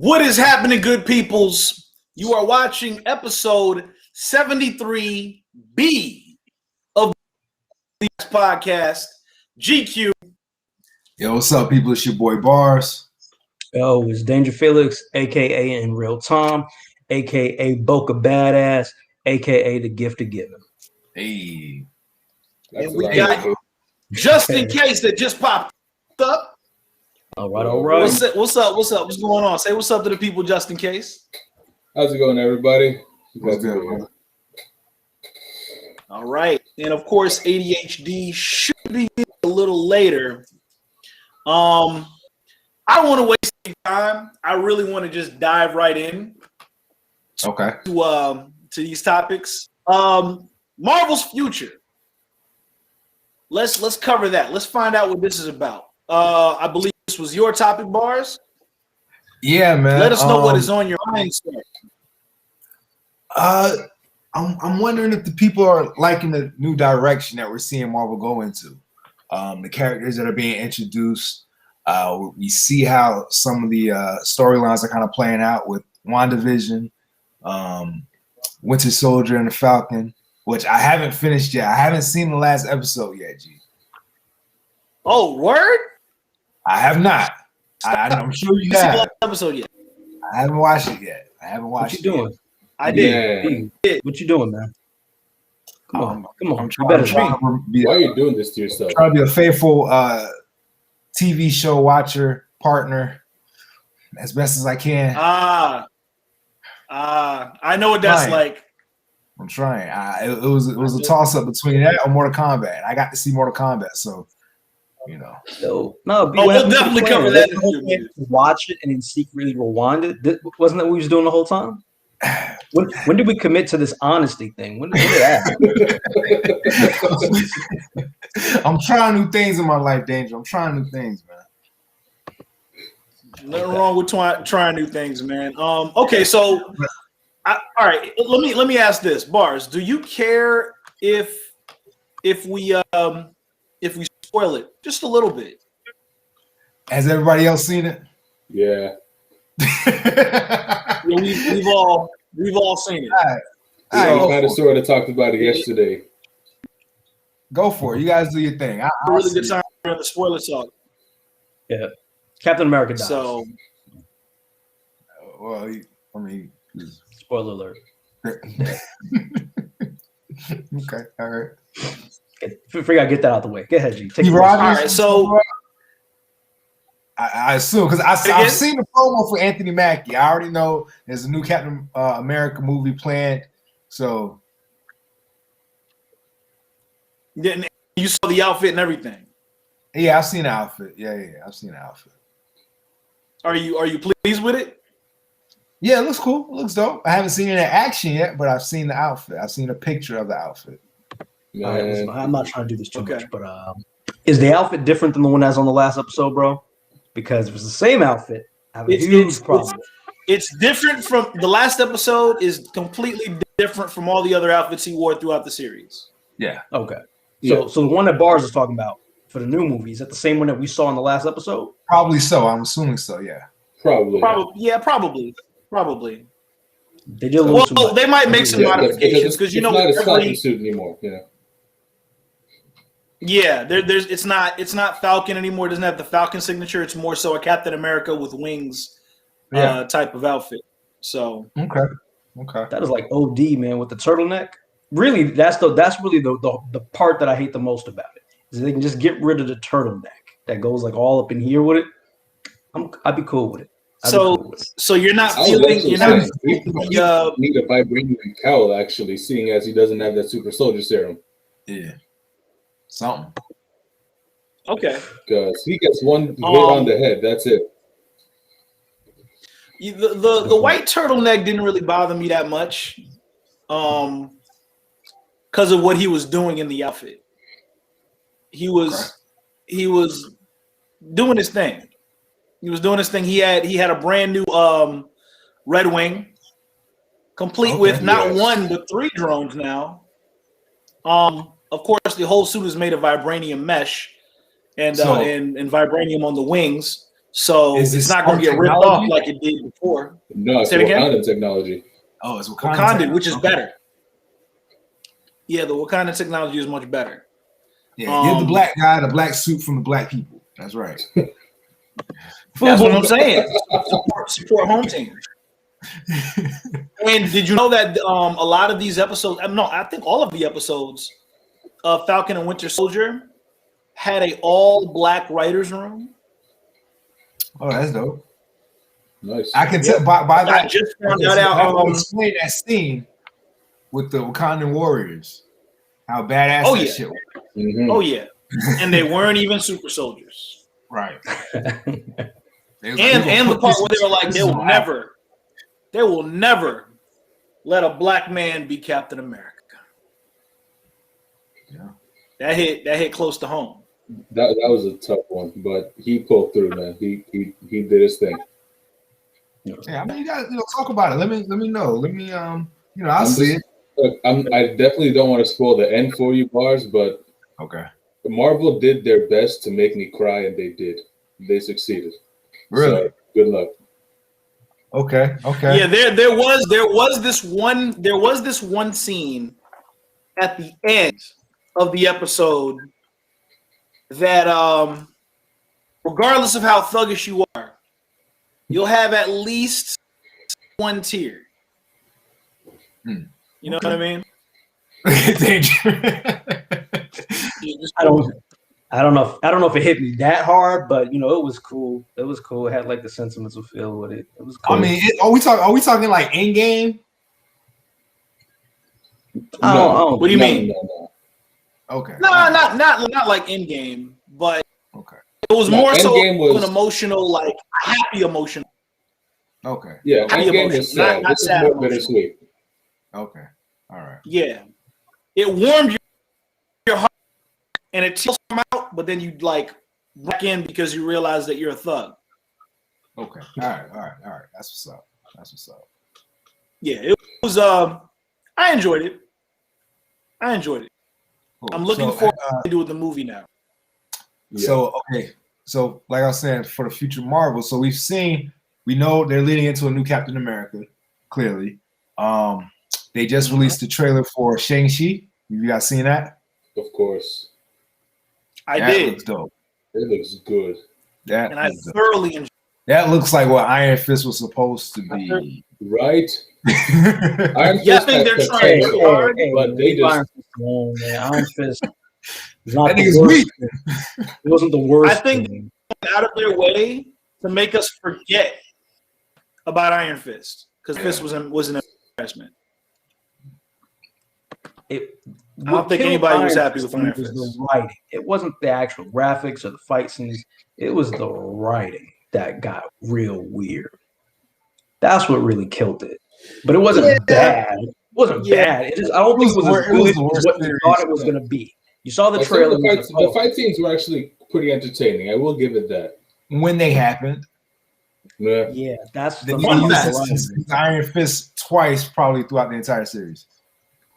What is happening, good peoples? You are watching episode 73B of the podcast, GQ. Yo, what's up, people? It's your boy Bars. Yo, it's Danger Felix, aka In Real Tom, aka Boca Badass, aka The Gift of Giving. Hey. And we got Just In Case that just popped up. All right. What's up? What's going on? Say what's up to the people, just in case. How's it going, everybody? What's good? All right. And of course, ADHD should be a little later. I don't want to waste any time. I really want to just dive right in. Okay. To these topics. Marvel's future. Let's cover that. Let's find out what this is about. I believe this was your topic, Bars. Yeah, man. Let us know what is on your mind, sir. I'm wondering if the people are liking the new direction that we're seeing Marvel go into. The characters that are being introduced. We see how some of the storylines are kind of playing out with WandaVision, Winter Soldier, and the Falcon, which I haven't finished yet. I haven't seen the last episode yet, G. Oh, word? I have not. I'm sure you Haven't seen the have. last episode yet. I haven't watched it yet. What you doing? I did. Yeah. What you doing, man? Come on. I'm You better trying to be, Why are you doing this to yourself? trying to be a faithful TV show watcher, partner, as best as I can. I know what that's Fine. like. I'm trying. It was a toss up between that or Mortal Kombat. I got to see Mortal Kombat, so you know. No. We'll definitely cover that. Watch it and then secretly rewind it. Wasn't that what we was doing the whole time? When did we commit to this honesty thing? When did that happen? I'm trying new things in my life, Danger. I'm trying new things, man. Nothing wrong with trying new things, man. Okay, so all right. Let me ask this, Bars. Do you care if we spoil it just a little bit? Has everybody else seen it? Yeah. Yeah, we've all seen it. All right, We kind of sort of talked about it yesterday. go for it. You guys do your thing. A really good time for the spoiler talk. Yeah. Captain America dies. So Well, I mean, Spoiler alert. okay, all right. Figure out, get that out the way. Go ahead, G. Take Steve it. Rogers. all right, so I assume because I've seen the promo for Anthony Mackie. I already know there's a new Captain America movie planned. So then you saw the outfit and everything. yeah, I've seen the outfit. Yeah, I've seen the outfit. Are you pleased with it? Yeah, it looks cool. It looks dope. I haven't seen it in action yet, but I've seen the outfit. I've seen a picture of the outfit. All right, Man. listen, I'm not trying to do this too Okay. much, but is the outfit different than the one that's on the last episode, bro? Because if it's the same outfit, I have a huge problem. It's different from the last episode. Is completely different from all the other outfits he wore throughout the series. Yeah. Okay. Yeah. So the one that Bars is talking about for the new movie, is that the same one that we saw in the last episode? Probably so. I'm assuming so, yeah. Probably. Probably. They did a little too Well, much. they might make some modifications because you know it's not a every- Falcon suit anymore. Yeah. Yeah, there's it's not Falcon anymore. It doesn't have the Falcon signature. It's more so a Captain America with wings type of outfit. So Okay. That is like OD, man, with the turtleneck. Really, that's really the part that I hate the most about it. Is they can just get rid of the turtleneck that goes like all up in here with it. I'd be cool with it. So you're not I would feeling actually you're not say we need a vibranium cowl, actually, seeing as he doesn't have that super soldier serum. Yeah. Something. okay. Because he gets one hit on the head. That's it. The white turtleneck didn't really bother me that much, because of what he was doing in the outfit. He was doing his thing. He was doing his thing. He had a brand new Red Wing, complete with not one but 3 drones now. Of course, the whole suit is made of vibranium mesh and vibranium on the wings. So Is it's this not going to smart get ripped technology? off like it did before. No, it's Say it again? Wakanda technology. Oh, it's Wakanda, Wakanda, which is Okay. better. Yeah, the Wakanda technology is much better. Yeah, give the black guy the black suit from the black people. That's right. That's what I'm saying. Support home team. And did you know that a lot of these episodes? No, I think all of the episodes of Falcon and Winter Soldier had a all black writers' room. Oh, that's dope. Nice. I can tell by I that. just found that out. explain that scene with the Wakandan warriors. How badass Oh, that yeah. shit was. Mhm. Oh yeah, and they weren't even super soldiers. Right. And the part where they were like, they will never let a black man be Captain America. Yeah. That hit close to home. That was a tough one, but he pulled through, man. He did his thing. Yeah, I mean, you guys, talk about it. Let me know. Let me, I'll see it. Look, I definitely don't want to spoil the end for you, Bars, but Okay. Marvel did their best to make me cry, and they did. They succeeded. Really? So, good luck. Okay. Yeah, there was this one scene at the end of the episode that regardless of how thuggish you are, you'll have at least one tear. You know what I mean? I don't know if it hit me that hard, but it was cool. It was cool. It had like the sentimental feel with it. It was cool. I mean, are we talking like in game? What do you mean? No. Okay. No, not like in game, but okay. It was more so was an emotional, like happy emotion. Okay. Yeah, happy Endgame emotion, was sad. not This is sad more emotion. bittersweet. Okay. All right. Yeah, it warmed your heart and it tears them out, but then you like back in because you realize that you're a thug. Okay. All right. That's what's up. Yeah, it was. I enjoyed it. Cool. I'm looking forward to doing the movie now. Yeah. So okay. So like I was saying, for the future Marvel, so we know they're leading into a new Captain America. Clearly, they just released the trailer for Shang-Chi. You guys seen that? Of course. I That did, looks dope. It looks good. That and I looks dope. thoroughly enjoyed. That looks like what Iron Fist was supposed to be. Right? Iron Iron Yeah, I Fist think had they're potential, trying to hard, but they just Iron Fist alone, man. Iron Fist is not That the nigga's worst weak. thing. It wasn't the worst. I think thing. out of their way to make us forget about Iron Fist because Fist was an investment. I don't think anybody was happy with Iron Fist. The writing. It wasn't the actual graphics or the fight scenes. It was the writing that got real weird. That's what really killed it. But it wasn't bad. It wasn't bad. It just I don't think it was as good as what you thought it was going to be. You saw the trailer. The fight scenes were actually pretty entertaining. I will give it that. When they happened. Yeah, that's They the used Iron Fist twice probably throughout the entire series.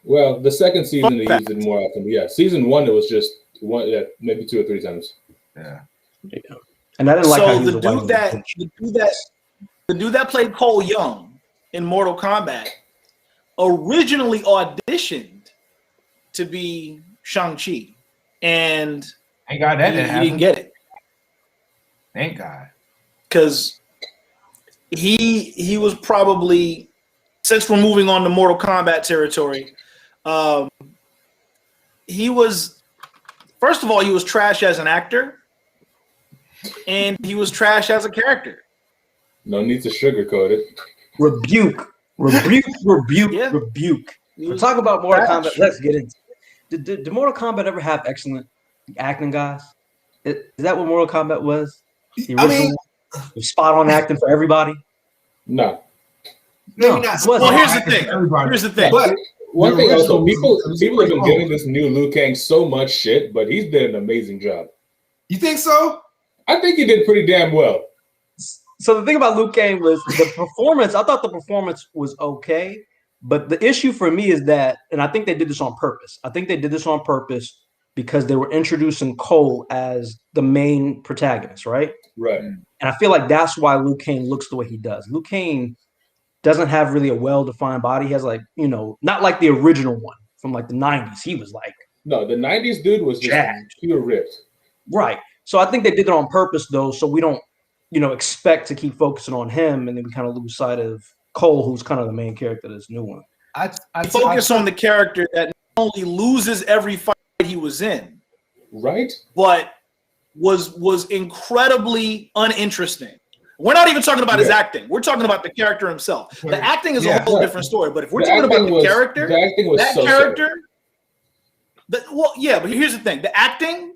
Well, the second season they used it more often. Yeah, season one it was just one, maybe 2 or 3 times. Yeah. And I didn't like how he was the dude that played Cole Young in Mortal Kombat originally auditioned to be Shang-Chi, and Thank God that didn't happen. He didn't get it. Thank God. Because he was probably, since we're moving on to Mortal Kombat territory, he was, first of all, he was trash as an actor, and he was trash as a character. No need to sugarcoat it. Rebuke. We'll talk about Mortal Kombat. Let's get into it. Did Mortal Kombat ever have excellent acting, guys? Is that what Mortal Kombat was? The original spot on acting for everybody? No. Maybe not. Well, here's the thing. But one thing also, people have been giving this new Liu Kang so much shit, but he's did an amazing job. You think so? I think he did pretty damn well. So the thing about Liu Kang was the performance. I thought the performance was okay, but the issue for me is that, and I think they did this on purpose. because they were introducing Cole as the main protagonist, right? Right. And I feel like that's why Liu Kang looks the way he does. Liu Kang doesn't have really a well-defined body. He has like, not like the original one from like the 90s. He was like, no, the 90s dude was just jacked. pure ripped. Right. So I think they did it on purpose though, so we don't, expect to keep focusing on him, and then we kind of lose sight of Cole, who's kind of the main character of this new one. I focus on the character that not only loses every fight he was in, right, but was incredibly uninteresting. We're not even talking about his acting. We're talking about the character himself. The acting is a whole different story. But if we're talking about the character, but here's the thing: the acting,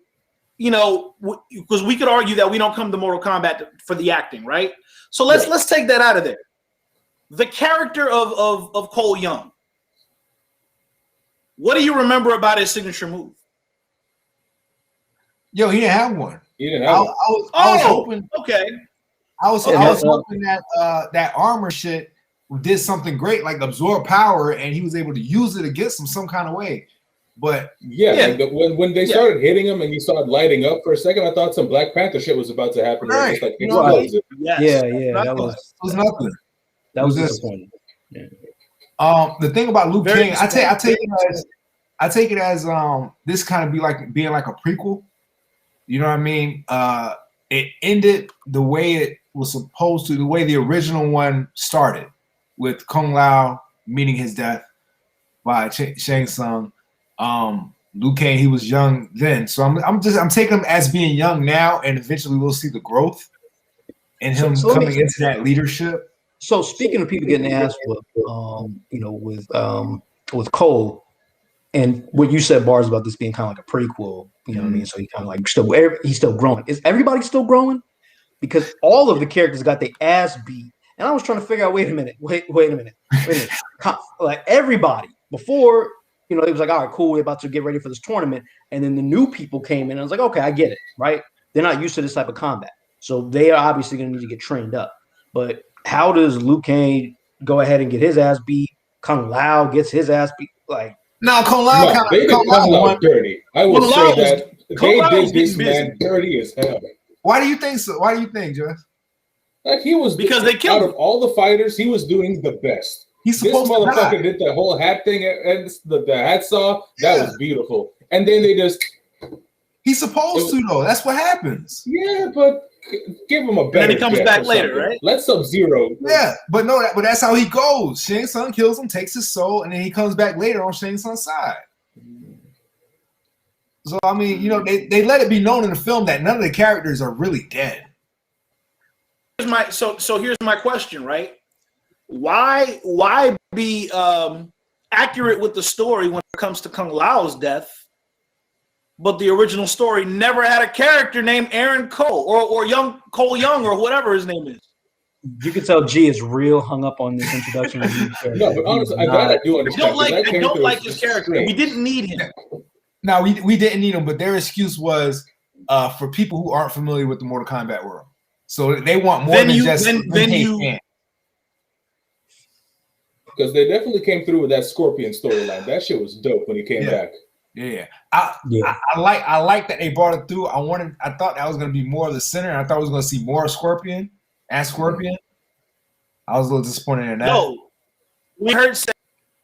because we could argue that we don't come to Mortal Kombat for the acting, right? So let's take that out of there. The character of Cole Young. What do you remember about his signature move? Yo, he didn't have one. He didn't have one. I was hoping. Okay. I was hoping that that armor shit did something great, like absorb power, and he was able to use it against him some kind of way. But like when they started hitting him and he started lighting up for a second, I thought some Black Panther shit was about to happen. Right. Just like That was nothing. That was disappointing. Yeah. The thing about Liu Kang, I take it as this kind of being like a prequel. You know what I mean? It ended the way it was supposed to, the way the original one started, with Kung Lao meeting his death by Shang Tsung. Liu Kang, he was young then, so I'm taking him as being young now, and eventually we'll see the growth in him coming into that leadership. So speaking of people getting asked with Cole, and what you said, Bars, about this being kind of like a prequel, you know what I mean? So he kind of like he's still growing. Is everybody still growing? Because all of the characters got their ass beat, and I was trying to figure out, wait a minute. Like everybody before, it was like, all right, cool, we're about to get ready for this tournament, and then the new people came in, and I was like, okay, I get it, right? They're not used to this type of combat, so they are obviously going to need to get trained up. But how does Liu Kang go ahead and get his ass beat? Kung Lao gets his ass beat, like. No, Kung Lao they did Kung Lao dirty. I will say that they did this man dirty as hell. Why do you think so? Why do you think, Jeff? Like he was because they killed out of all the fighters, he was doing the best. He's supposed this motherfucker did the whole hat thing and the hat saw. That was beautiful. And then they just. He's supposed to though. That's what happens. Yeah, but give him a better. And then he comes back later, right? Let Sub-Zero. Yeah, but that's how he goes. Shang Tsung kills him, takes his soul, and then he comes back later on Shang Tsung's side. So I mean, they let it be known in the film that none of the characters are really dead. Here's my question, right? Why be accurate with the story when it comes to Kung Lao's death? But the original story never had a character named Aaron Cole or young Cole Young or whatever his name is. You can tell G is real hung up on this introduction. No, but honestly, I do understand. I don't like his character. We didn't need him. No, we didn't need him, but their excuse was for people who aren't familiar with the Mortal Kombat world. So they want more than just because they definitely came through with that Scorpion storyline. That shit was dope when he came back. Yeah. I like that they brought it through. I thought that was gonna be more of the center, and I thought I was gonna see more Scorpion and Scorpion. I was a little disappointed in that. No, we heard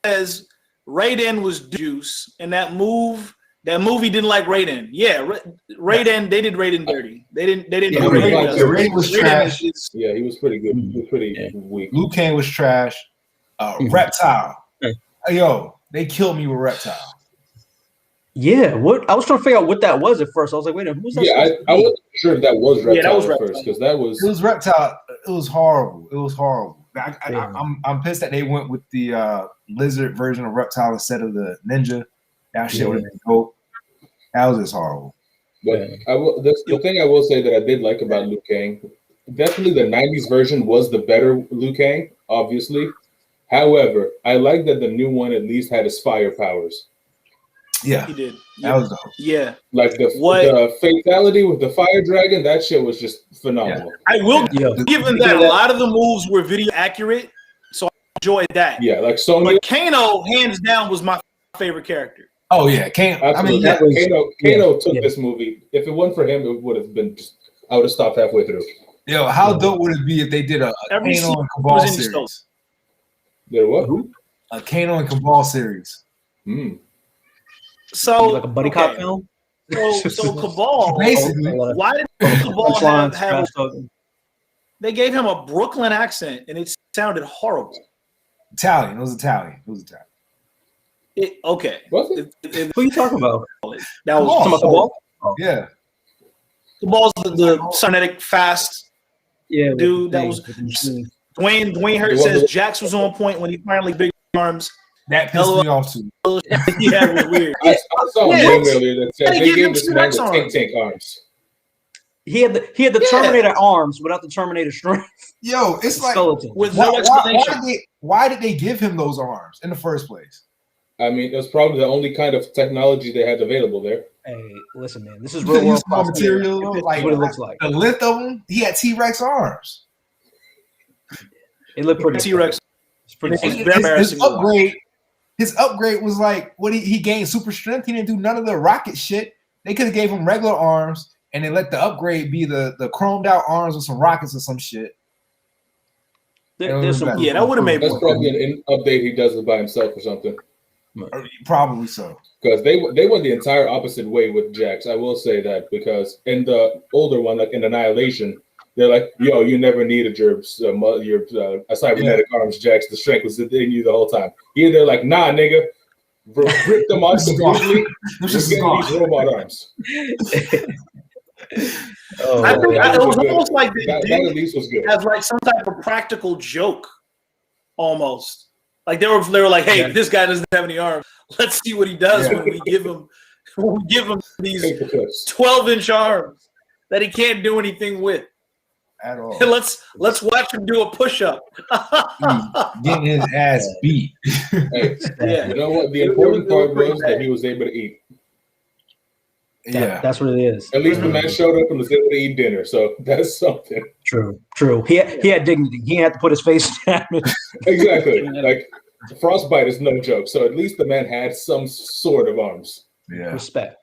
says Raiden was juice, and that movie didn't like Raiden. Yeah, Raiden. They did Raiden dirty. They didn't. Raiden was trash. Yeah, he was pretty good. He was pretty weak. Liu Kang was trash. Reptile. Yo, they killed me with Reptile. Yeah, what I was trying to figure out what that was at first. I was like, wait a minute, who's that? Yeah, I wasn't sure if that was Reptile that was at Reptile. first because that was. It was Reptile. It was horrible. It was horrible. I'm pissed that they went with the lizard version of Reptile instead of the ninja. That shit would have been dope. That was just horrible. But the thing I will say that I did like about Liu Kang, definitely the 90s version was the better Liu Kang, obviously. However, I like that the new one at least had his fire powers. Yeah, he did. That was dope. Yeah, like the fatality with the fire dragon, that shit was just phenomenal. Yeah. I will give him that. A lot of the moves were video accurate, so I enjoyed that. Yeah, like Sonya. But Kano, hands down, was my favorite character. Oh yeah, Kano. I mean, Absolutely. yeah. Kano took this movie. If it wasn't for him, it would have been just. I would have stopped halfway through. Yo, how dope would it be if they did a Every Kano scene and Cabal was in his series? There what? Who? A Kano and Cabal series. So Like a buddy cop film. So Cabal. Basically. Why did Cabal have trash talking. They gave him a Brooklyn accent, and it sounded horrible. Italian. It was Italian. Okay. Was it? Who are you talking about? That was Cabal. Cabal? Oh. Yeah. Cabal's the cybernetic fast Yeah, dude. That was Dwayne Hurt says Jax was on point when he finally big arms. That pissed me off too. Yeah, it was weird. I saw a meme earlier that said They they give gave him this man T-Rex the tank arms. He had the Terminator arms without the Terminator strength. Yo, it's like Skeleton. With no explanation. why did they give him those arms in the first place? I mean, it was probably the only kind of technology they had available there. Hey, listen, man, this is You real could world use small material. This is Like what it looks like. the length of him, he had T-Rex arms. It looked pretty. T-Rex. It's pretty. It's funny. very embarrassing. His upgrade was like what he gained super strength. He didn't do none of the rocket shit. They could have gave him regular arms and then let the upgrade be the chromed out arms with some rockets or some shit. There's some. Yeah, that would have made That's more. probably an update he does it by himself or something. Probably so. Because they went the entire opposite way with Jax. I will say that because in the older one, like in Annihilation, they're like, "Yo, you never needed your cybernetic arms, Jax. The strength was in you the whole time." Here they're like, "Nah, nigga, rip them off completely. We're getting these robot arms." I think it was almost like they that did at least was good. as like some type of practical joke, almost. Like they were like, "Hey, this guy doesn't have any arms. Let's see what he does when we give him these 12-inch arms that he can't do anything with at all. let's watch him do a push-up." Getting his ass beat. Hey, Yeah. you know what? The important part was that he was able to eat. That's what it is. At least the man showed up and was able to eat dinner, so that's something. True. He had dignity. He had to put his face down. Exactly. Like frostbite is no joke. So at least the man had some sort of arms. Yeah. Respect.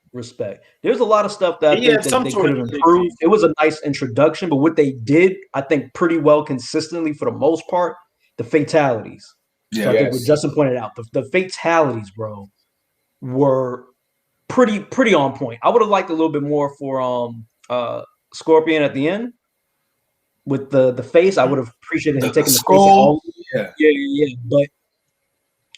There's a lot of stuff that I think that they could have improved. It was a nice introduction, but what they did, I think, pretty well consistently for the most part, the fatalities. Yeah. So I think what Justin pointed out, the fatalities, bro, were pretty on point. I would have liked a little bit more for Scorpion at the end with the face. I would have appreciated him taking the skull. Yeah. But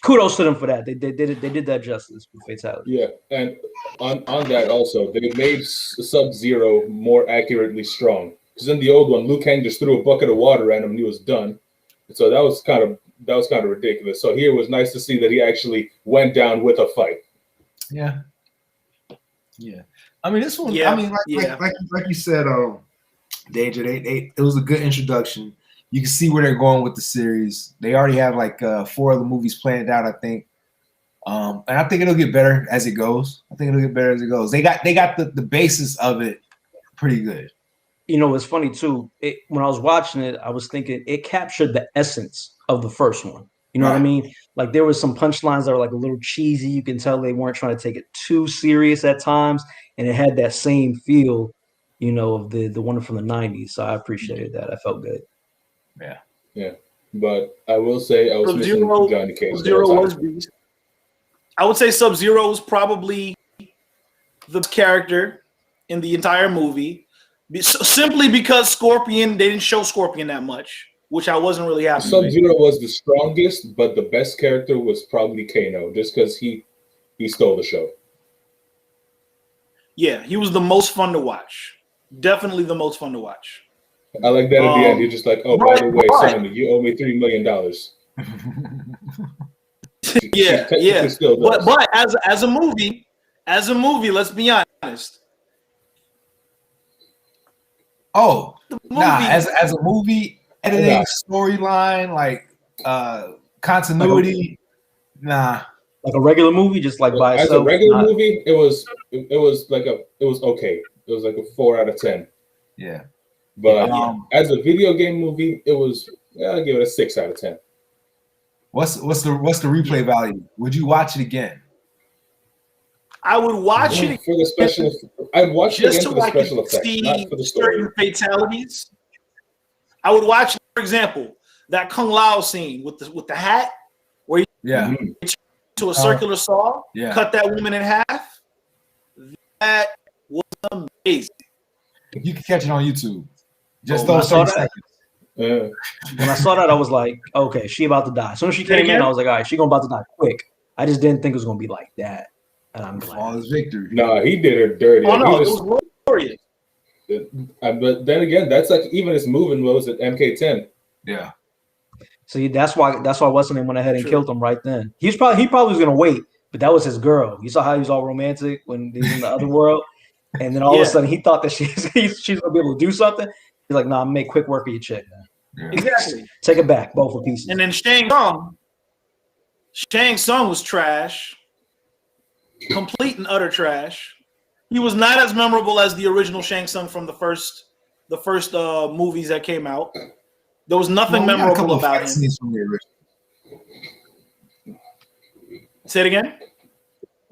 kudos to them for that. They did that justice with fatality. Yeah, and on that also, they made Sub-Zero more accurately strong. Because in the old one, Liu Kang just threw a bucket of water at him and he was done. So that was kind of ridiculous. So here it was nice to see that he actually went down with a fight. Yeah. Yeah. I mean, this one, Yeah. I mean, like you said, Danger, it was a good introduction. You can see where they're going with the series. They already have like 4 of the movies planned out, I think. And I think it'll get better as it goes. They got the basis of it pretty good. You know, it's funny too. When I was watching it, I was thinking it captured the essence of the first one. You know what I mean? Like there was some punchlines that were like a little cheesy. You can tell they weren't trying to take it too serious at times, and it had that same feel, you know, of the one from the 90s. So I appreciated that. I felt good. Yeah. But I will say I was missing Johnny Cage. Sub-Zero was beast. I would say Sub-Zero was probably the character in the entire movie, simply because Scorpion, they didn't show Scorpion that much, which I wasn't really happy with. Sub-Zero was the strongest, but the best character was probably Kano, just because he stole the show. Yeah, he was the most fun to watch. Definitely the most fun to watch. I like that at the end. You're just like, oh, by the way, son, you owe me $3 million. Yeah. But as a movie, let's be honest. Oh, as a movie, editing, storyline, like continuity, nah. Like a regular movie, just like by itself. As a regular movie, it was okay. It was like a 4 out of 10. Yeah. But as a video game movie, it was I'll give it a 6 out of 10. What's the replay value? Would you watch it again? I would watch it for the special. I'd watch it just again so for the I special could effects, see not for the story. certain fatalities. I would watch, for example, that Kung Lao scene with the hat, where he Yeah. to a circular saw, Yeah. cut that woman in half. That was amazing. You can catch it on YouTube. Just When I those saw 30 that, seconds. when I saw that, I was like, okay, she about to die. As soon as she came in, I was like, all right, she about to die quick. I just didn't think it was gonna be like that. And I'm glad. Flawless victory. No, he did her dirty. Oh no, He it was glorious. but then again, that's like even his moving was at MK10. Yeah. See, that's why what's her name went ahead and True. killed him right then. He probably was gonna wait, but that was his girl. You saw how he was all romantic when he was in the other world, and then all of a sudden he thought that she's gonna be able to do something. He's like, nah, make quick work of your chick, man. Yeah. Exactly. Take it back, both for pieces. And then Shang Tsung was trash, complete and utter trash. He was not as memorable as the original Shang Tsung from the first movies that came out. There was nothing Well, we got a couple memorable of about fight him. scenes from the original. Say it again.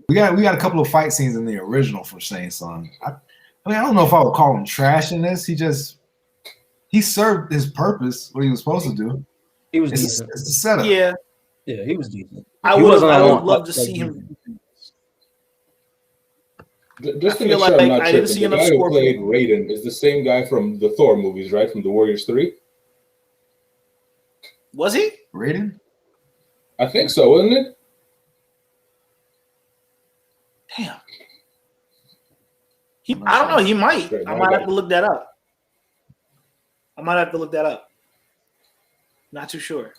We got a couple of fight scenes in the original for Shang Tsung. I mean, I don't know if I would call him trash in this. He served his purpose, what he was supposed to do. He was It's decent. the setup. Yeah, He was decent. I He would wasn't that long, love to like see him. Just to I make feel sure like I'm not I didn't tripping, see the enough guy who Scorpion. played Raiden is the same guy from the Thor movies, right? From the Warriors 3? Was he? Raiden? I think so, wasn't it? Damn. I don't know. He might. I might have to look that up. Not too sure.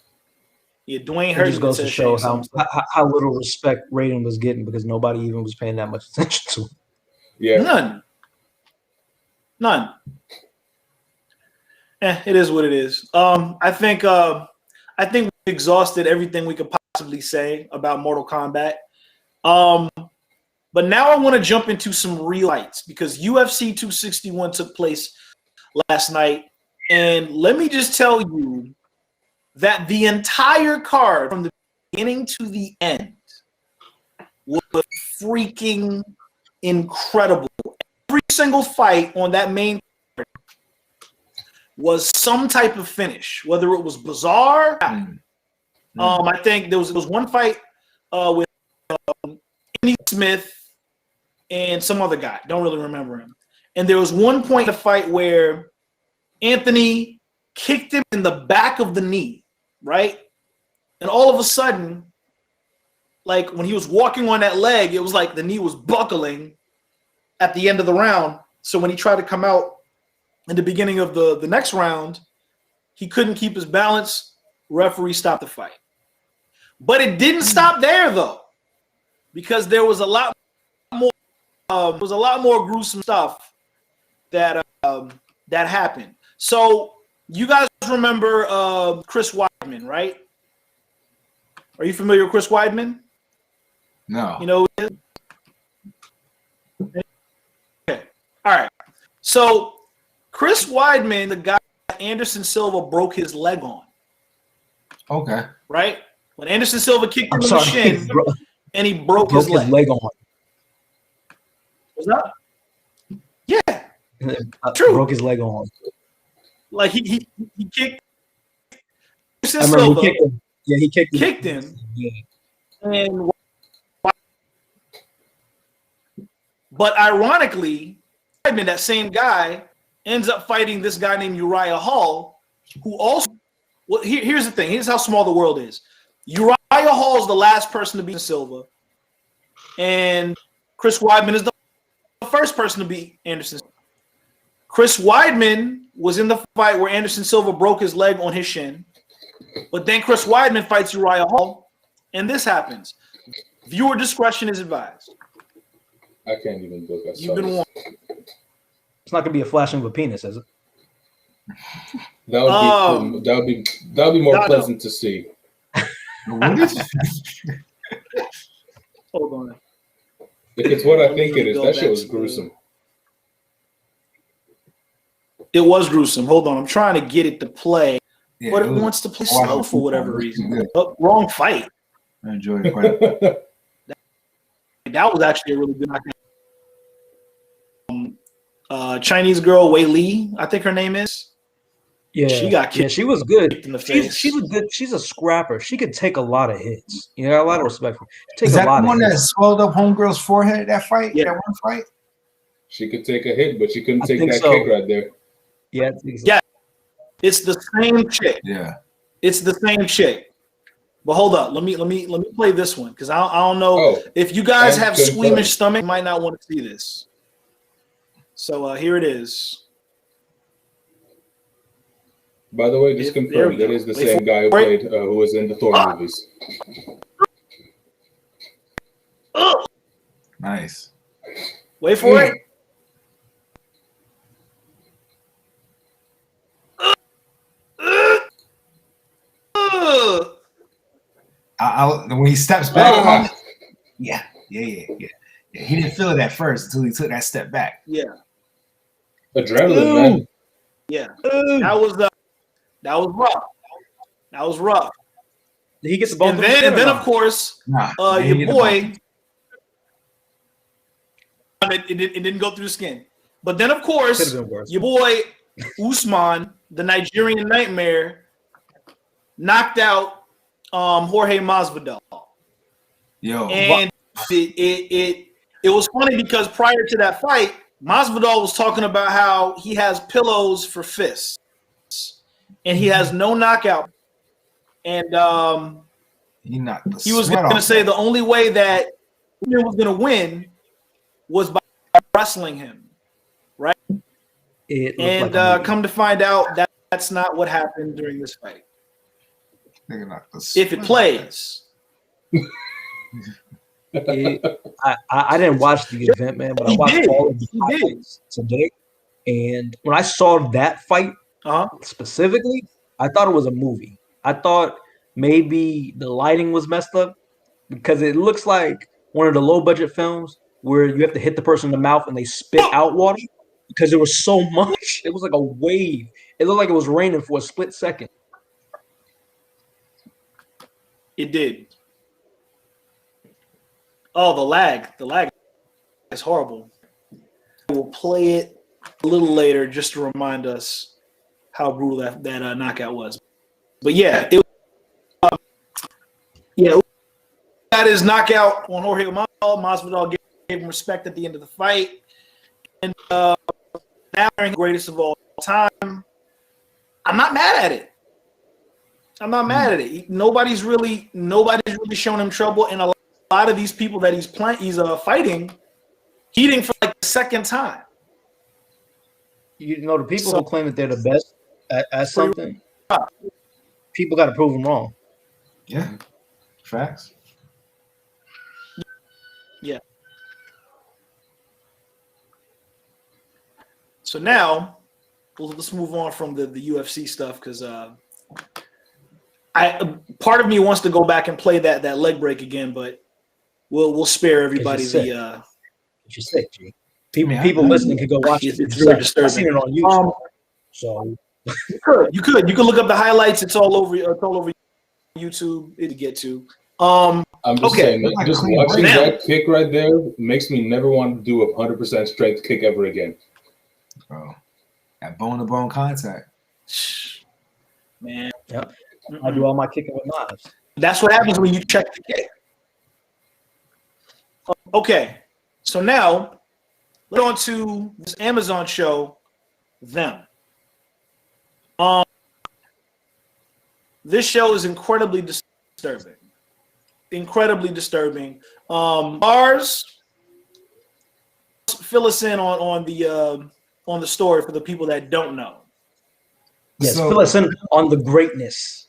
Yeah, Dwayne It Hurst just goes to show Shang Tsung. how little respect Raiden was getting because nobody even was paying that much attention to him. Yeah. None. It is what it is. I think we exhausted everything we could possibly say about Mortal Kombat. But now I want to jump into some real lights because UFC 261 took place last night, and let me just tell you that the entire card from the beginning to the end was freaking incredible. Every single fight on that main card was some type of finish, whether it was bizarre. I think there was one fight with Andy Smith and some other guy. Don't really remember him. And there was one point in the fight where Anthony kicked him in the back of the knee, right? And all of a sudden, like when he was walking on that leg, it was like the knee was buckling at the end of the round. So when he tried to come out in the beginning of the next round, he couldn't keep his balance. Referee stopped the fight. But it didn't stop there, though, because there was a lot more gruesome stuff that happened. So you guys remember Chris Weidman, right? Are you familiar with Chris Weidman? No. You know who he is? Okay. All right. So Chris Weidman, the guy Anderson Silva broke his leg on. Okay. Right? When Anderson Silva kicked him in the sorry, shin and he broke his leg. on. Was that? Yeah. True. Broke his leg on. Like he kicked Anderson I remember Silva. he kicked him. Yeah, he kicked him. Yeah. And but ironically, that same guy ends up fighting this guy named Uriah Hall, who also. Well, here's the thing. Here's how small the world is. Uriah Hall is the last person to beat Silva, and Chris Weidman is the first person to beat Anderson. Chris Weidman was in the fight where Anderson Silva broke his leg on his shin, but then Chris Weidman fights Uriah Hall, and this happens. Viewer discretion is advised. I can't even look at You've been warned. It's not gonna be a flashing of a penis, is it? That would be more pleasant to see. Hold on. If it's what I think it is, that shit was gruesome. It was gruesome. Hold on, I'm trying to get it to play, Yeah, but it wants to play slow for whatever reason. Oh, wrong fight. I enjoyed it quite a bit. That was actually a really good knockout. Chinese girl Wei Li, I think her name is. Yeah, She got kicked she was good. in the face. She's a scrapper. She could take a lot of hits. You know, a lot of respect for her. Take Is a that lot the one of that hits. swelled up homegirl's forehead? That fight, Yeah. that one fight. She could take a hit, but she couldn't I take think that so. kick right there. Yeah, I think so. Yeah. It's the same chick. Yeah. It's the same chick. But hold up, let me play this one because I don't know if you guys and have confirmed. squeamish stomach, you might not want to see this. So here it is. By the way, just confirm that is the same guy who was in the Thor movies. Nice. Wait for it. When he steps back, yeah. He didn't feel it at first until he took that step back. Yeah. Adrenaline, man. Yeah. That was rough. That was rough. He gets the ball. And then of course, your boy. It didn't go through the skin. But then of course, your boy Usman, the Nigerian Nightmare, knocked out Jorge Masvidal. Yo, and it was funny because prior to that fight, Masvidal was talking about how he has pillows for fists, and he has no knockout. And he was going to say the only way that he was going to win was by wrestling him, right? And come to find out that that's not what happened during this fight. If it plays. I didn't watch the event, man, but I watched all of the highlights today. And when I saw that fight specifically, I thought it was a movie. I thought maybe the lighting was messed up because it looks like one of the low budget films where you have to hit the person in the mouth and they spit out water because there was so much. It was like a wave. It looked like it was raining for a split second. It did. Oh, the lag is horrible. We'll play it a little later just to remind us how brutal that knockout was. But yeah, got his knockout on Jorge Masvidal. Masvidal gave him respect at the end of the fight, and now the greatest of all time. I'm not mad at it. Nobody's really shown him trouble, and a lot of these people that he's fighting, he didn't for like the second time. You know, the people who claim that they're the best at something, people got to prove them wrong. Yeah, facts. Yeah. So now, let's move on from the UFC stuff because part of me wants to go back and play that leg break again, but we'll spare everybody the. You're sick, G. People listening can go watch it. It's very disturbing. I've seen it on YouTube. So you could look up the highlights. It's all over YouTube to get to. I'm just saying, man, just watching that kick right there makes me never want to do a 100% strength kick ever again. Bro, that bone-to-bone contact. Man. Yep. I do all my kicking with knives. That's what happens when you check the kick. Okay, so now let's go on to this Amazon show, Them. This show is incredibly disturbing. Bars, fill us in on the story for the people that don't know. Yes, fill us in on the greatness.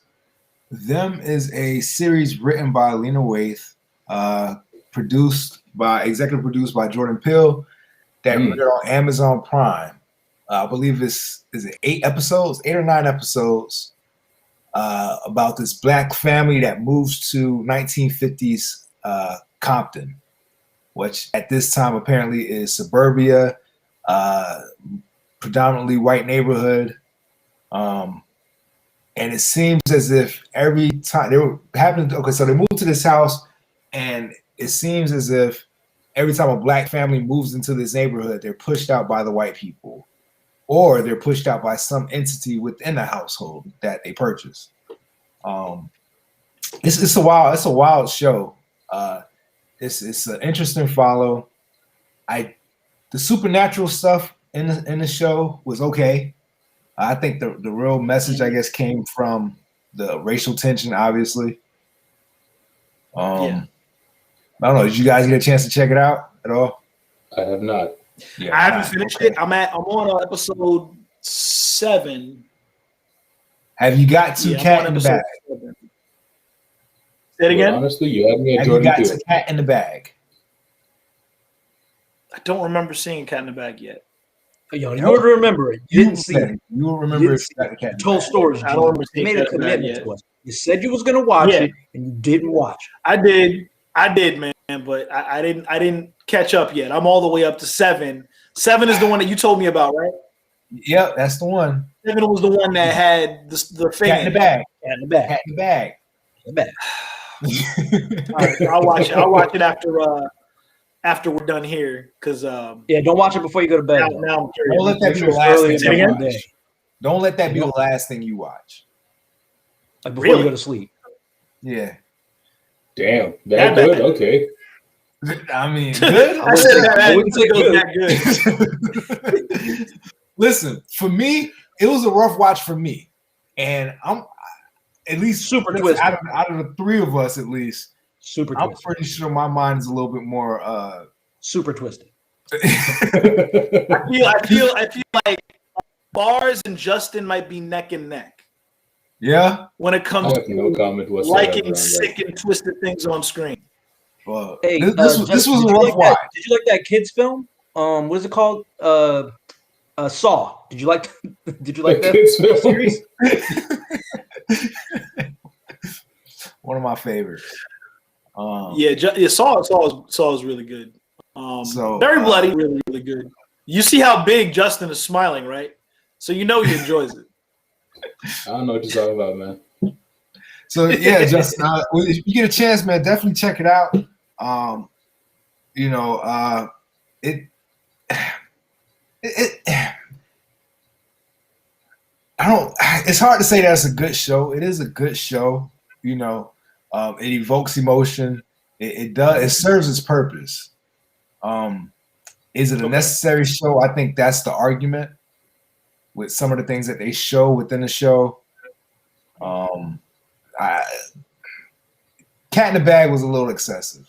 Them is a series written by Lena Waithe, executive produced by Jordan Peele, that premiered on Amazon Prime. I believe is it 8 or 9 episodes, about this black family that moves to 1950s Compton, which at this time apparently is suburbia, predominantly white neighborhood. And it seems as if every time so they moved to this house, and it seems as if every time a black family moves into this neighborhood, they're pushed out by the white people, or they're pushed out by some entity within the household that they purchase. It's a wild show. It's an interesting follow. The supernatural stuff in the show was okay. I think the real message, I guess, came from the racial tension, obviously. I don't know. Did you guys get a chance to check it out at all? I have not. Yeah, I haven't finished it. I'm on episode 7. Have you got to Cat in the Bag? 7. Say it again. Honestly, you had me at Have Jordan you got Peele. to Cat in the Bag? I don't remember seeing Cat in the Bag yet. Yo, you would remember it. You didn't see it. You will remember if you got the Cat in the Told Bag. stories. I don't remember You seeing made a Cat in the Bag commitment yet. to us. You said you was gonna watch it, and you didn't watch it. I did, man, but I didn't catch up yet. I'm all the way up to 7. 7 is the one that you told me about, right? Yep, that's the one. 7 was the one that had the fan. Cat in the Bag. Cat in the bag. Cat in the Bag. In the bag. All right, so I'll watch it. I'll watch it after we're done here, because Yeah, don't watch it before you go to bed. now, though. now I'm curious. Don't let that Make be sure the it's last early thing in you the watch. day. Don't let that be the last thing you watch. Like before Really? you go to sleep. Yeah. Damn, That that good? bad. Okay. I mean, good. I said that. I I wouldn't wouldn't say that good. Listen, for me, it was a rough watch for me, and I'm at least Super twisted. out of the 3 of us, at least. Super I'm twisted. pretty sure my mind is a little bit more. Super twisted. I feel like Bars and Justin might be neck and neck Yeah. when it I comes have no to comment whatsoever on liking that. sick and twisted things on screen. Well, Hey, this was Justin, a did you rough like watch. Did you like that kids film? What is it called? Saw. Did you like? Did you like that Kids film? series? One of my favorites. Saw was really good. So, Very bloody, really, really good. You see how big Justin is smiling, right? So you know he enjoys it. I don't know what you're talking about, man. So yeah, Justin, if you get a chance, man, definitely check it out. It's hard to say that it's a good show. It is a good show. It evokes emotion. It serves its purpose. Is it a necessary show? I think that's the argument with some of the things that they show within the show. Cat in the Bag was a little excessive.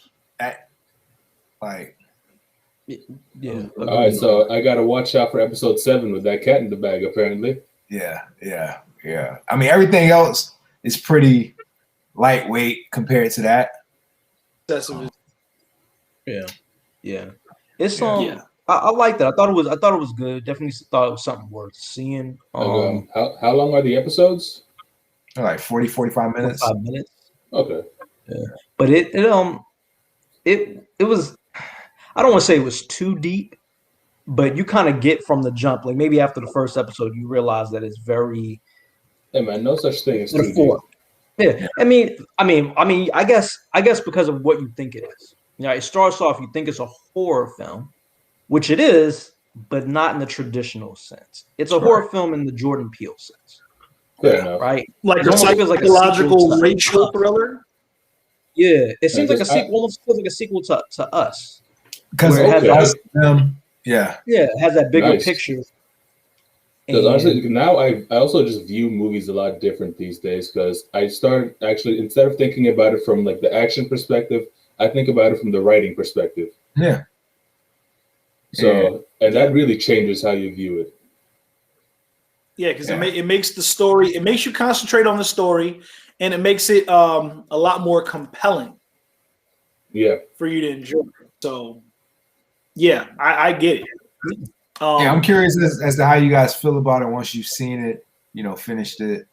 Yeah. All right, so I gotta watch out for episode 7 with that cat in the bag. Apparently, Yeah. I mean, everything else is pretty lightweight compared to that. Excessive. Yeah. It's Yeah. I like that. I thought it was good. Definitely thought it was something worth seeing. how long are the episodes? Like 40, 45 minutes. 5 minutes. Okay. Yeah. But it was, I don't want to say it was too deep, but you kind of get from the jump, like maybe after the first episode, you realize that it's very Hey man, no such thing as too deep. metaphor. Yeah. I mean, I guess because of what you think it is. It starts off, you think it's a horror film, which it is, but not in the traditional sense. It's a horror film in the Jordan Peele sense. Fair enough. Right? Like It a almost feels like a psychological sequel to racial Us. thriller. Yeah, it seems like a just- sequel. Almost feels like a sequel to Us. Because Where it has Okay. us, them, yeah. Yeah, it has that bigger Nice. picture. Because And- honestly, now I also just view movies a lot different these days. Because I started actually, instead of thinking about it from like the action perspective, I think about it from the writing perspective. Yeah. So, and that really changes how you view it. Yeah, because it makes the story. It makes you concentrate on the story, and it makes it a lot more compelling Yeah. for you to enjoy. So, yeah, I get it. Yeah, I'm curious as to how you guys feel about it once you've seen it, finished it.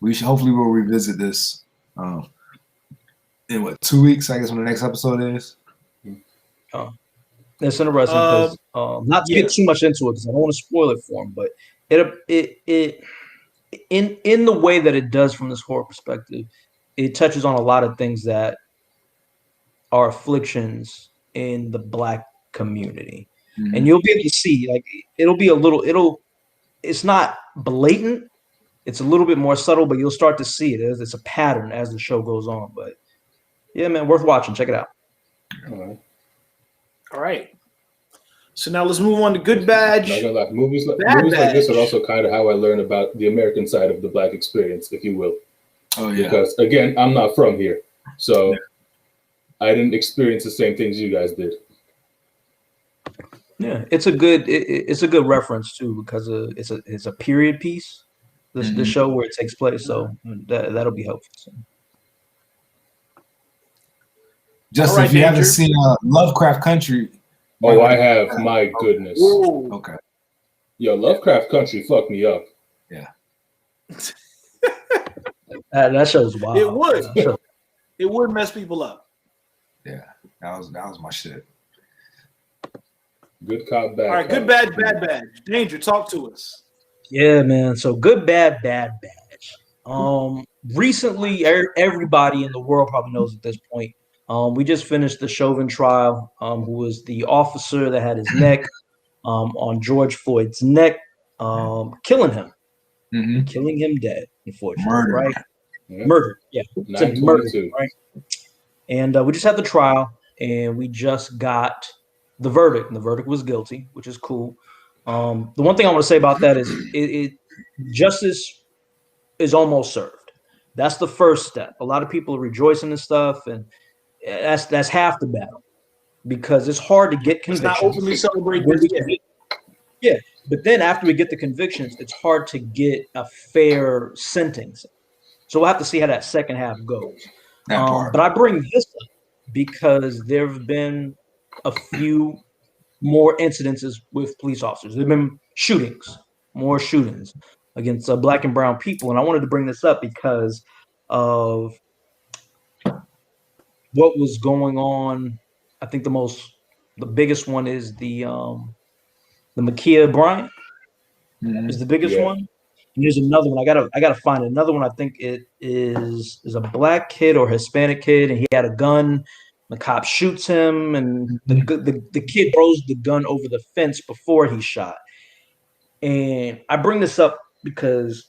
Hopefully we'll revisit this in 2 weeks, I guess, when the next episode is. It's interesting because not to get too much into it because I don't want to spoil it for him, but it in the way that it does from this horror perspective, it touches on a lot of things that are afflictions in the Black community. Mhm. And you'll be able to see, like, it's not blatant. It's a little bit more subtle, but you'll start to see it. It's a pattern as the show goes on. But yeah, man, worth watching. Check it out. All right. So now let's move on to Good Badge. Not gonna lie, movies like this are also kind of how I learn about the American side of the Black experience, if you will. Oh yeah. Because again, I'm not from here, so I didn't experience the same things you guys did. Yeah, it's a good reference too, because it's a period piece. The show where it takes place, so that'll be helpful. So. Justin, if you haven't seen Lovecraft Country. Oh, I have. My goodness. Ooh. Okay. Yo, Lovecraft Country fucked me up. Yeah. That show's wild. It would. It would mess people up. Yeah, that was my shit. Good cop, bad. All right, Good Badge, Bad Badge. Danger, talk to us. Yeah, man. So Good Bad Bad Badge. Recently, everybody in the world probably knows at this point. We just finished the Chauvin trial, who was the officer that had his neck on George Floyd's neck, killing him, killing him dead, unfortunately. Murder. Right? Yeah. Murder. Yeah. Murder, 9/22. right? And we just had the trial, and we just got the verdict. And the verdict was guilty, which is cool. The one thing I want to say about that is justice is almost served. That's the first step. A lot of people are rejoicing and stuff, and that's half the battle, because it's hard to get convictions. It's not openly celebrated yet. Yeah, but then after we get the convictions, it's hard to get a fair sentence. So we'll have to see how that second half goes. But I bring this up because there have been a few more incidences with police officers. There have been more shootings against Black and brown people. And I wanted to bring this up because of what was going on. I think the biggest one is the Ma'Khia Bryant is the biggest one. And there's another one. I gotta find it. Another one. I think it is a Black kid or Hispanic kid, and he had a gun. The cop shoots him, and the kid throws the gun over the fence before he shot. And I bring this up because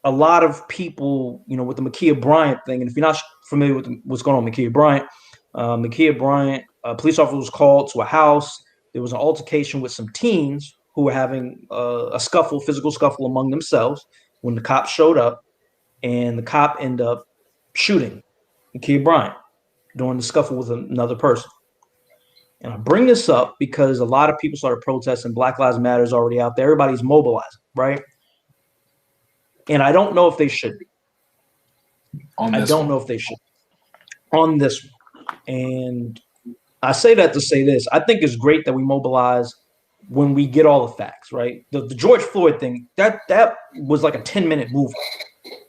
a lot of people, with the Ma'Khia Bryant thing, and if you're not familiar with what's going on with Ma'Khia Bryant, a police officer was called to a house. There was an altercation with some teens who were having a physical scuffle among themselves when the cops showed up, and the cop ended up shooting Ma'Khia Bryant during the scuffle with another person. And I bring this up because a lot of people started protesting. Black Lives Matter is already out there. Everybody's mobilizing, right? And I don't know if they should be. I don't know if they should be on this one. And I say that to say this. I think it's great that we mobilize when we get all the facts, right? The George Floyd thing, that was like a 10-minute movie.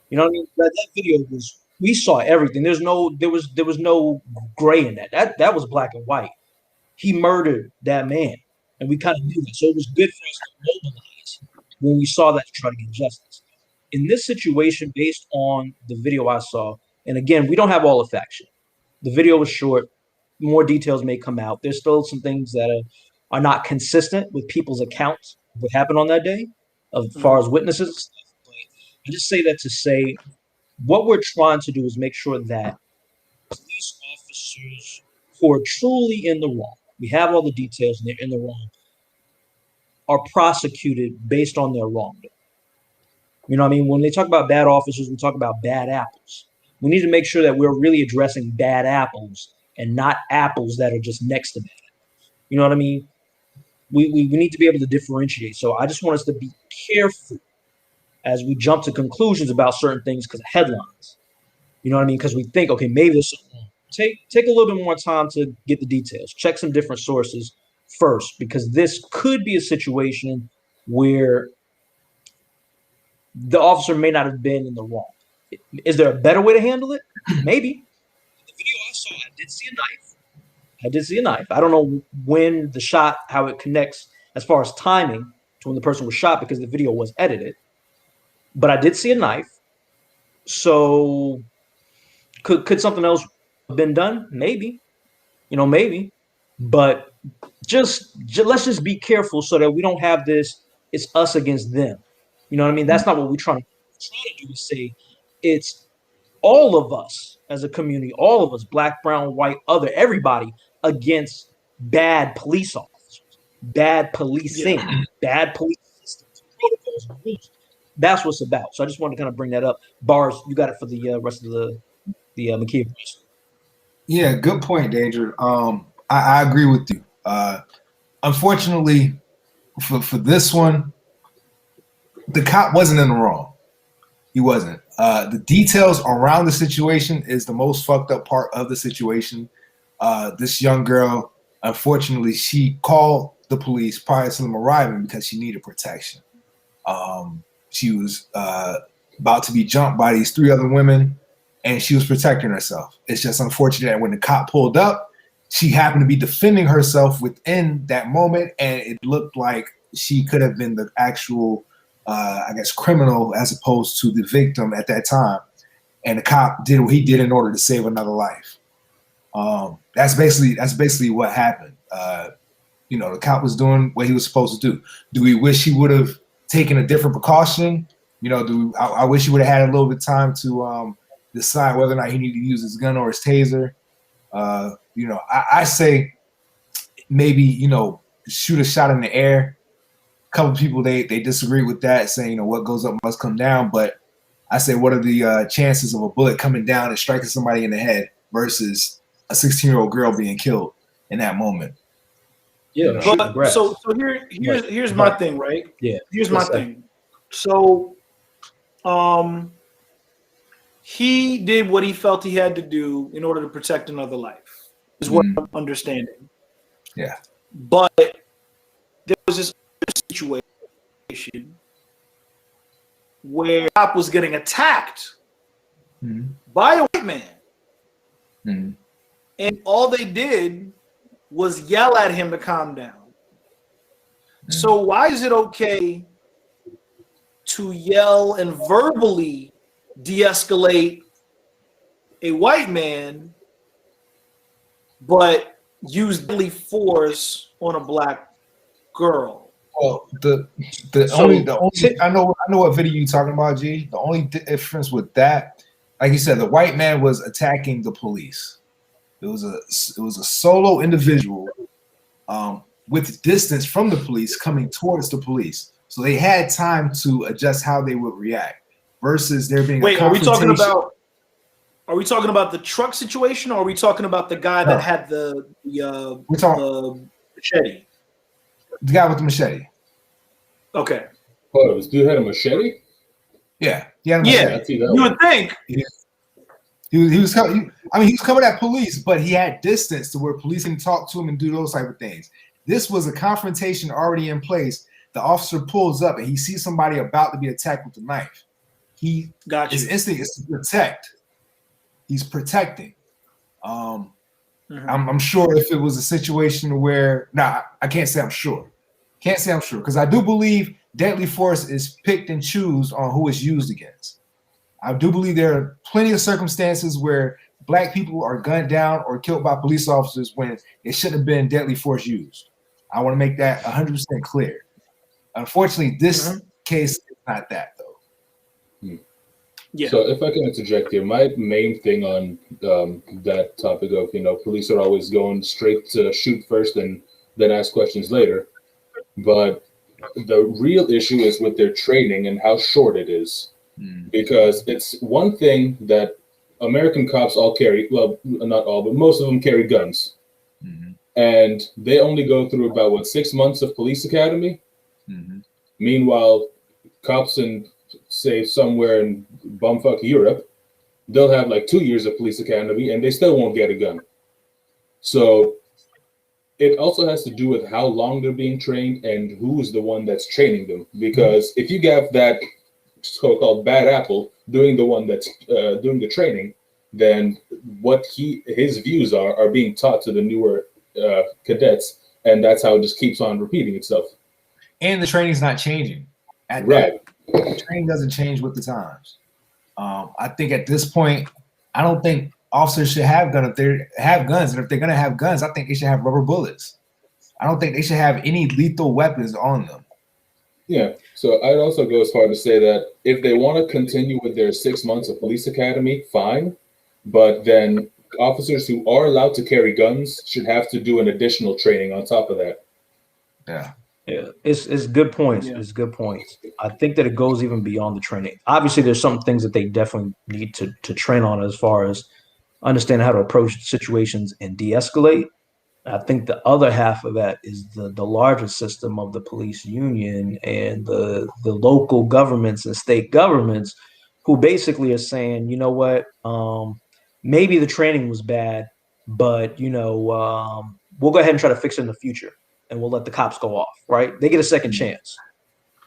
You know what I mean? That video we saw everything. There was no gray in that. That was black and white. He murdered that man, and we kind of knew that. So it was good for us to mobilize when we saw that to try to get justice. In this situation, based on the video I saw, and again, we don't have all the facts yet. The video was short. More details may come out. There's still some things that are not consistent with people's accounts of what happened on that day, as far as witnesses and stuff. But I just say that to say what we're trying to do is make sure that police officers who are truly in the wrong, we have all the details and they're in the wrong, are prosecuted based on their wrongdoing. You know what I mean? When they talk about bad officers, we talk about bad apples. We need to make sure that we're really addressing bad apples and not apples that are just next to bad apples. You know what I mean? We need to be able to differentiate. So I just want us to be careful as we jump to conclusions about certain things because of headlines. You know what I mean? Because we think, okay, maybe there's something wrong. Take a little bit more time to get the details. Check some different sources first, because this could be a situation where the officer may not have been in the wrong. Is there a better way to handle it? Maybe. The video I saw, I did see a knife. I don't know when the shot, how it connects as far as timing to when the person was shot, because the video was edited. But I did see a knife. So could something else have been done? Maybe. Maybe. But let's just be careful so that we don't have this. It's us against them. You know what I mean? That's not what we're trying to do. Is say it's all of us as a community, all of us, black, brown, white, other, everybody against bad police officers, bad policing, bad police systems, protocols, and rules. That's what's about. So I just wanted to kind of bring that up. Bars, you got it for the rest of the McKee. Yeah, good point, Danger. I agree with you. Unfortunately, for this one, the cop wasn't in the wrong. He wasn't. The details around the situation is the most fucked up part of the situation. This young girl, unfortunately, she called the police prior to them arriving because she needed protection. She was about to be jumped by these 3 other women, and she was protecting herself. It's just unfortunate that when the cop pulled up, she happened to be defending herself within that moment, and it looked like she could have been the actual, I guess, criminal as opposed to the victim at that time. And the cop did what he did in order to save another life. That's basically what happened. The cop was doing what he was supposed to do. Do we wish he would have taken a different precaution? I wish he would have had a little bit of time to decide whether or not he needed to use his gun or his taser. I say maybe, shoot a shot in the air. A couple of people, they disagree with that, saying, what goes up must come down. But I say, what are the chances of a bullet coming down and striking somebody in the head versus a 16-year-old girl being killed in that moment? Yeah. But so here's my thing, right? Yeah. Here's my thing. So, he did what he felt he had to do in order to protect another life, is what I'm understanding. Yeah. But there was this situation where a cop was getting attacked by a white man. And all they did was yell at him to calm down. So why is it okay to yell and verbally de-escalate a white man, but use deadly force on a black girl? Well, I know what video you're talking about, G. The only difference with that, like you said, the white man was attacking the police. It was a solo individual with distance from the police coming towards the police. So they had time to adjust how they would react versus there being a confrontation. Are we talking about the truck situation, or are we talking about the guy that had the machete? The guy with the machete. Okay. Oh, this dude had a machete? Yeah. You would think. He was coming at police, but he had distance to where police can talk to him and do those type of things. This was a confrontation already in place. The officer pulls up and he sees somebody about to be attacked with a knife. His instinct is to protect. He's protecting. I'm sure if it was a situation where, I can't say I'm sure. Because I do believe deadly force is picked and choose on who it's used against. I do believe there are plenty of circumstances where black people are gunned down or killed by police officers when it shouldn't have been deadly force used. I want to make that 100% clear. Unfortunately, this case is not that, though. Yeah. So if I can interject here, my main thing on that topic of, police are always going straight to shoot first and then ask questions later. But the real issue is with their training and how short it is. Because it's one thing that American cops all carry, well, not all, but most of them carry guns. And they only go through about, 6 months of police academy? Meanwhile, cops in, say, somewhere in bumfuck Europe, they'll have 2 years of police academy and they still won't get a gun. So it also has to do with how long they're being trained and who's the one that's training them. Because if you have that so-called bad apple doing the one that's doing the training, then what his views are being taught to the newer cadets, and that's how it just keeps on repeating itself. And the training's not changing. Right. The training doesn't change with the times. I think at this point, I don't think officers should have guns if they have guns, and if they're gonna have guns, I think they should have rubber bullets. I don't think they should have any lethal weapons on them. Yeah. So I'd also go as far to say that if they want to continue with their 6 months of police academy, fine. But then officers who are allowed to carry guns should have to do an additional training on top of that. Yeah. Yeah, it's good points. Yeah. It's good points. I think that it goes even beyond the training. Obviously, there's some things that they definitely need to train on as far as understanding how to approach situations and de-escalate. I think the other half of that is the larger system of the police union and the local governments and state governments who basically are saying, you know what, maybe the training was bad, but we'll go ahead and try to fix it in the future. And we'll let the cops go off, right? They get a second chance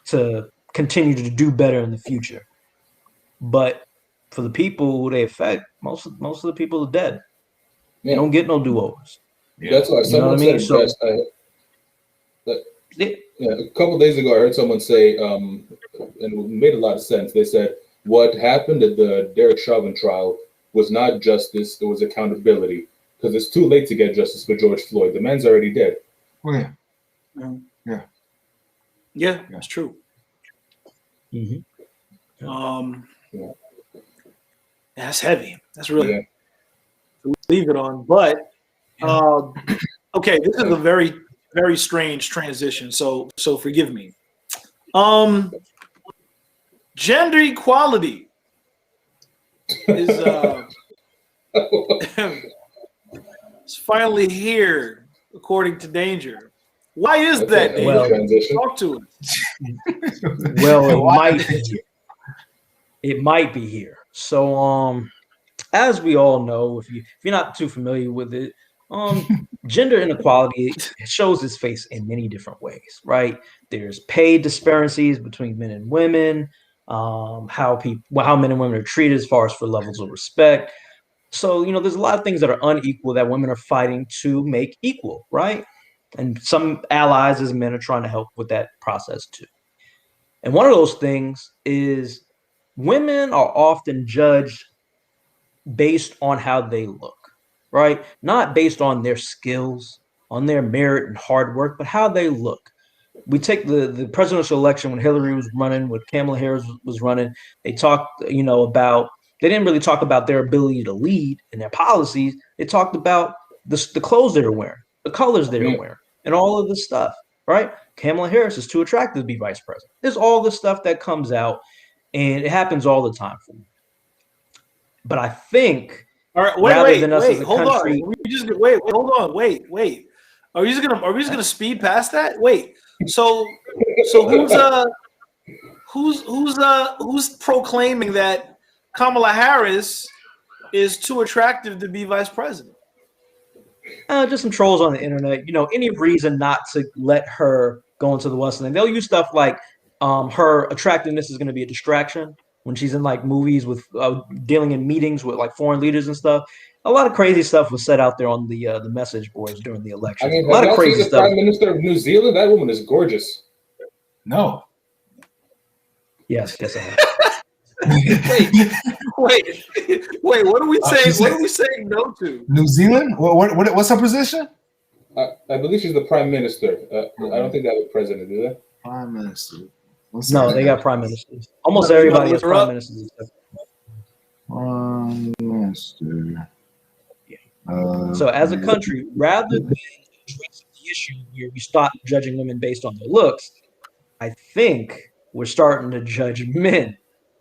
to continue to do better in the future. But for the people who they affect, most of the people are dead. They don't get no do-overs. That's why someone said it best. A couple of days ago, I heard someone say, and it made a lot of sense. They said, what happened at the Derek Chauvin trial was not justice, it was accountability. Because it's too late to get justice for George Floyd. The man's already dead. Oh, Yeah, that's true. That's heavy. That's really leave it on. But okay, this is a very, very strange transition. So forgive me. Gender equality is it's finally here, according to Danger. Why is that, Danger? Well, talk to us. Well, it might be here. So, as we all know, if you're not too familiar with it, gender inequality shows its face in many different ways, right? There's pay disparities between men and women, how men and women are treated as far as for levels of respect. So, there's a lot of things that are unequal that women are fighting to make equal, right? And some allies as men are trying to help with that process too. And one of those things is women are often judged based on how they look, right? Not based on their skills, on their merit and hard work, but how they look. We take the presidential election when Hillary was running, when Kamala Harris was running, they talked, about, they didn't really talk about their ability to lead and their policies. They talked about the clothes they were wearing, the colors they were wearing, and all of this stuff, right? Kamala Harris is too attractive to be vice president. There's all this stuff that comes out, and it happens all the time for me. But I think, all right, wait, hold on. Wait. Are we just gonna speed past that? Wait. So who's proclaiming that Kamala Harris is too attractive to be vice president? Just some trolls on the internet. Any reason not to let her go into the West End. They'll use stuff like her attractiveness is going to be a distraction when she's in like movies with dealing in meetings with like foreign leaders and stuff. A lot of crazy stuff was set out there on the message boards during the election. I mean, a lot of crazy stuff. Prime Minister of New Zealand, that woman is gorgeous. No. Yes, I have. Wait. What are we saying? What are we saying no to? New Zealand? What's her position? I believe she's the prime minister. I don't think they have a president, do they? Prime minister. No, they got prime ministers. Almost everybody has prime ministers. Prime minister. Yeah. So as a country, rather than addressing the issue where we stop judging women based on their looks, I think we're starting to judge men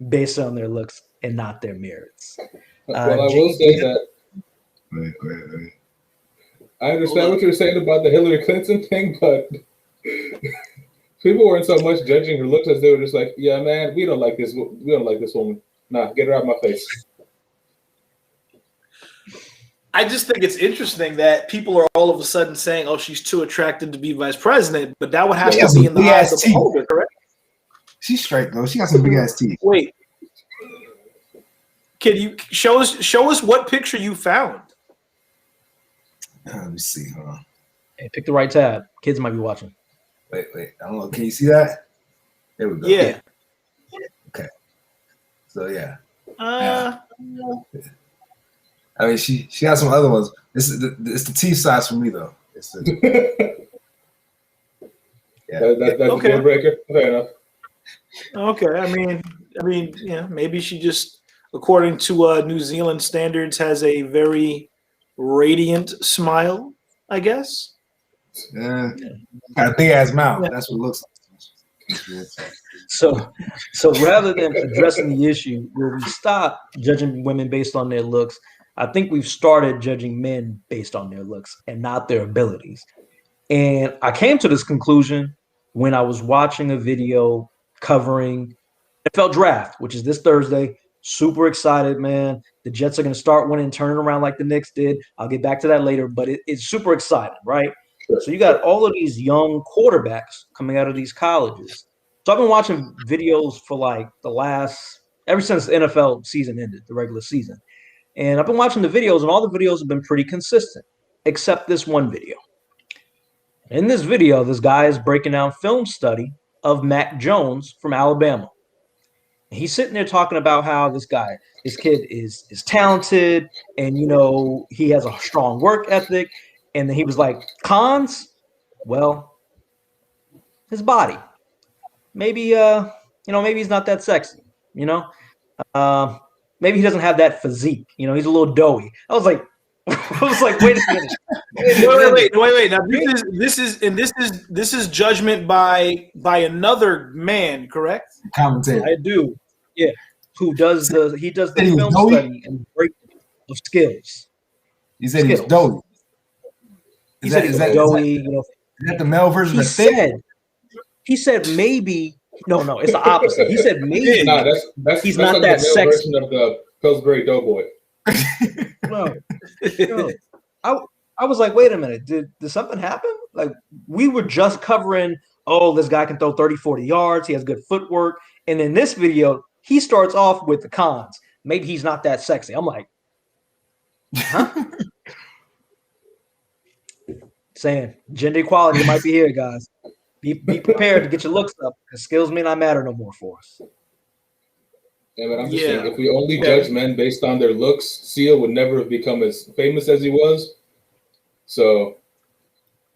based on their looks and not their merits. Well, I will say that. Wait. I understand what you're saying about the Hillary Clinton thing, but people weren't so much judging her looks as they were just like, "Yeah, man, we don't like this. We don't like this woman. Nah, get her out of my face." I just think it's interesting that people are all of a sudden saying, "Oh, she's too attractive to be vice president," but that would have to be in the eyes of the beholder, correct? She's straight though. She got some big ass teeth. Wait, can you show us what picture you found? Let me see. Hold on. Hey, pick the right tab. Kids might be watching. Wait. I don't know. Can you see that? There we go. Yeah. Okay. So yeah. I I mean, she got some other ones. It's the T size for me though. It's the, That's a deal breaker. Fair enough. Okay, I mean, yeah, maybe she just, according to New Zealand standards, has a very radiant smile, I guess. got a big ass mouth. That's what it looks like. So rather than addressing the issue where we stop judging women based on their looks, I think we've started judging men based on their looks and not their abilities. And I came to this conclusion when I was watching a video covering NFL draft, which is this Thursday. Super excited, man. The Jets are going to start winning, turning around like the Knicks did. I'll get back to that later, but it's super exciting, right? So you got all of these young quarterbacks coming out of these colleges. So I've been watching videos for like ever since the NFL season ended, the regular season. And I've been watching the videos, and all the videos have been pretty consistent, except this one video. In this video, this guy is breaking down film study of Mac Jones from Alabama. He's sitting there talking about how this kid is talented, and he has a strong work ethic. And then he was like, cons, well, his body. Maybe maybe he's not that sexy, maybe he doesn't have that physique, he's a little doughy. I was like, wait a minute. Wait. Now this is judgment by another man, correct? Commentator. I do, yeah. He does the film study and breakdown of skills. He said he was doughy. Is doughy. Is that the male version of thick? He said maybe. No, it's the opposite. He said maybe. No, he's not like that sexy version of the Pillsbury Doughboy. No. I was like, wait a minute, did something happen? Like, we were just covering, this guy can throw 30, 40 yards, he has good footwork. And in this video, he starts off with the cons. Maybe he's not that sexy. I'm like, huh? Saying gender equality might be here, guys. Be prepared to get your looks up, because skills may not matter no more for us. Yeah, but I'm just saying, if we only judge men based on their looks, Seal would never have become as famous as he was. So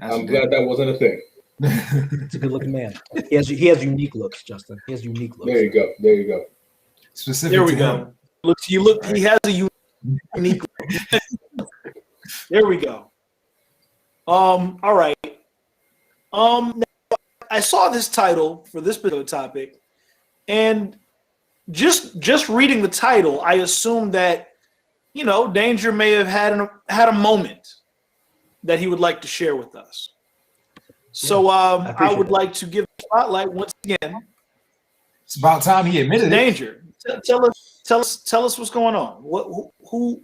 I'm glad that wasn't a thing. It's a good-looking man. He has unique looks, Justin. He has unique looks. There you go. Specific. There we go. He has a unique look. There we go. All right. Now, I saw this title for this particular topic, and just reading the title, I assumed that Danger may have had a moment that he would like to share with us. So I would like to give the spotlight once again. It's about time he admitted Danger. Tell us what's going on. Who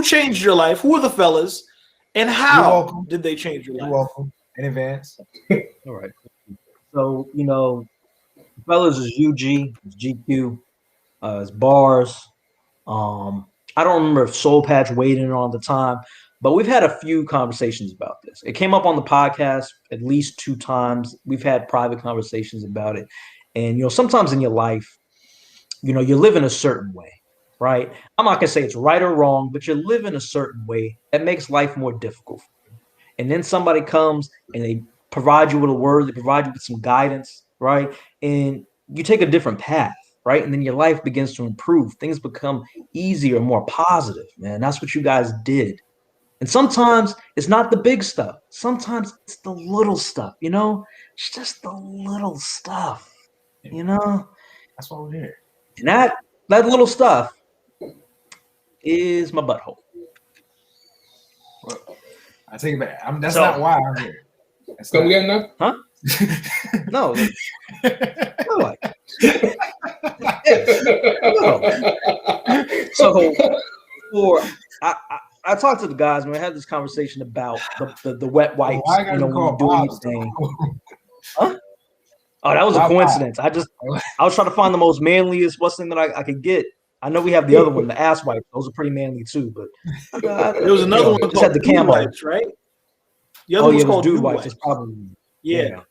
changed your life? Who are the fellas, and how did they change your life? You're welcome in advance. All right. So fellas is UG, it's GQ, it's Bars. I don't remember if Soul Patch weighed in on the time, but we've had a few conversations about this. It came up on the podcast at least 2 times. We've had private conversations about it. And, sometimes in your life, you live in a certain way, right? I'm not going to say it's right or wrong, but you live in a certain way that makes life more difficult for you. And then somebody comes and they provide you with a word, they provide you with some guidance, right? And you take a different path, right? And then your life begins to improve. Things become easier, more positive, man. That's what you guys did. And sometimes it's not the big stuff. Sometimes it's the little stuff, It's just the little stuff, That's why we're here. And that little stuff is my butthole. Well, I take it back. That's not why I'm here. Come again now? Huh? No. No. So I talked to the guys, and we had this conversation about the wet wipes. When you do anything. Huh? Oh, that was a coincidence. I was trying to find the most manliest thing that I could get. I know we have the other one, the ass wipes. Those are pretty manly too, but there was another one called the camo wipes, right? The other one's called dude wipes. It's probably yeah.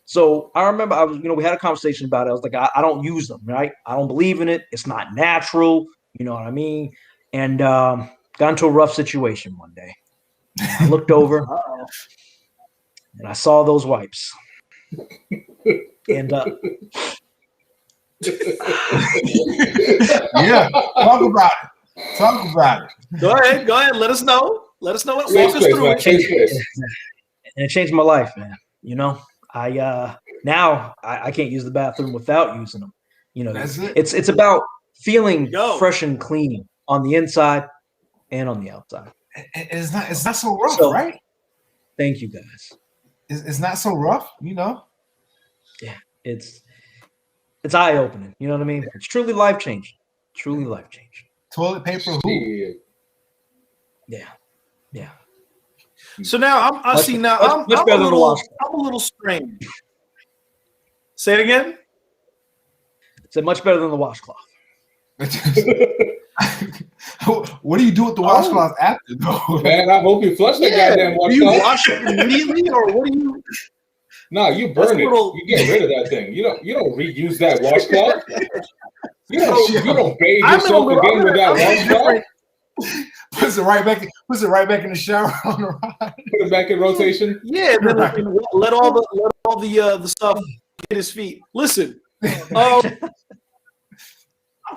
So I remember we had a conversation about it. I was like, I don't use them, right? I don't believe in it. It's not natural. You know what I mean? and got into a rough situation one day. I looked over and I saw those wipes. And Yeah, talk about it. Talk about it. Go ahead. Let us know. Walk us through it. And it changed my life, man. You know, now I can't use the bathroom without using them. You know, That's it. It's about feeling fresh and clean on the inside and on the outside. It's not so rough, right? Thank you, guys. It's not so rough, you know. Yeah, it's eye opening. You know what I mean? It's truly life changing. Truly life changing. Toilet paper, who? Yeah. So now I'm a little strange. Say it again. It's much better than the washcloth. What do you do with the washcloth after, though? Man, I hope you flush that goddamn washcloth. Do you wash it immediately, or what do you? No, you burn it. You get rid of that thing. You don't reuse that washcloth. You don't bathe yourself again with that washcloth. Puts it right back in the shower on the rod. Put it back in rotation. Yeah, then let all the stuff hit his feet. Listen, I'm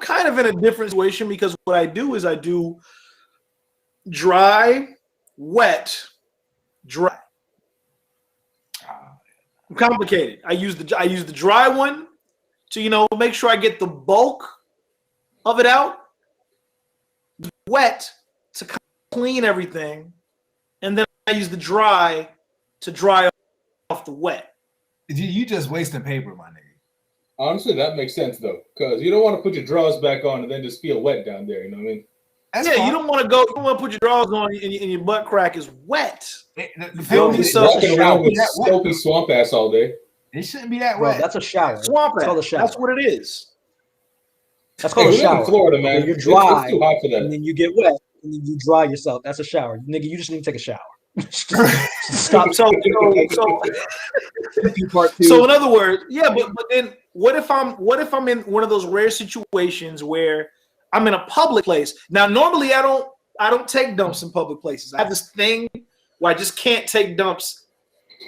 kind of in a different situation because what I do is I do dry, wet, dry. I'm complicated. I use the dry one to make sure I get the bulk of it out. The wet to clean everything, and then I use the dry to dry off the wet. You just wasting paper, my nigga. Honestly, that makes sense though, because you don't want to put your drawers back on and then just feel wet down there. You know what I mean? That's fine. You don't want to put your drawers on and your butt crack is wet. The feel me? Walking around with soapy swamp ass all day. It shouldn't be that Bro, wet. that's a shower. Swamp ass. Called a shower. That's what it is. That's called a shower. In Florida, man. You're dry, it's too hot for that. and then you get wet, and then you dry yourself. That's a shower, nigga. You just need to take a shower. Stop. So in other words, yeah, but then what if I'm in one of those rare situations where I'm in a public place? Now, normally I don't take dumps in public places. I have this thing where I just can't take dumps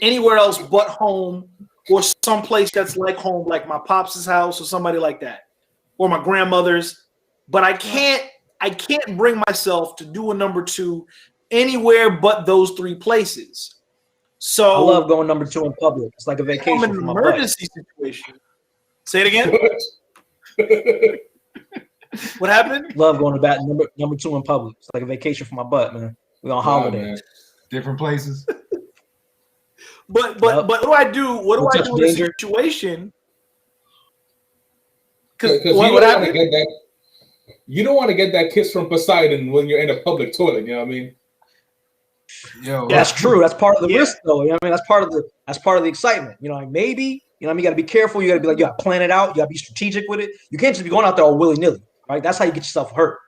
anywhere else but home or someplace that's like home, like my pops' house or somebody like that, or my grandmother's. But I can't bring myself to do a number two anywhere but those three places. So I love going number two in public. It's like a vacation. I'm in an emergency situation. Say it again. What happened? Love going to number two in public. It's like a vacation for my butt, man. We're on holiday. Man. Different places. But what do I do? What do I do in a situation? Because what happened? You don't want to get that kiss from Poseidon when you're in a public toilet. You know what I mean? Yo, that's true. That's part of the risk, though. You know what I mean? That's part of the excitement. You know, like maybe, you know what I mean? You got to be careful. You got to be like, you got to plan it out. You got to be strategic with it. You can't just be going out there all willy-nilly, right? That's how you get yourself hurt.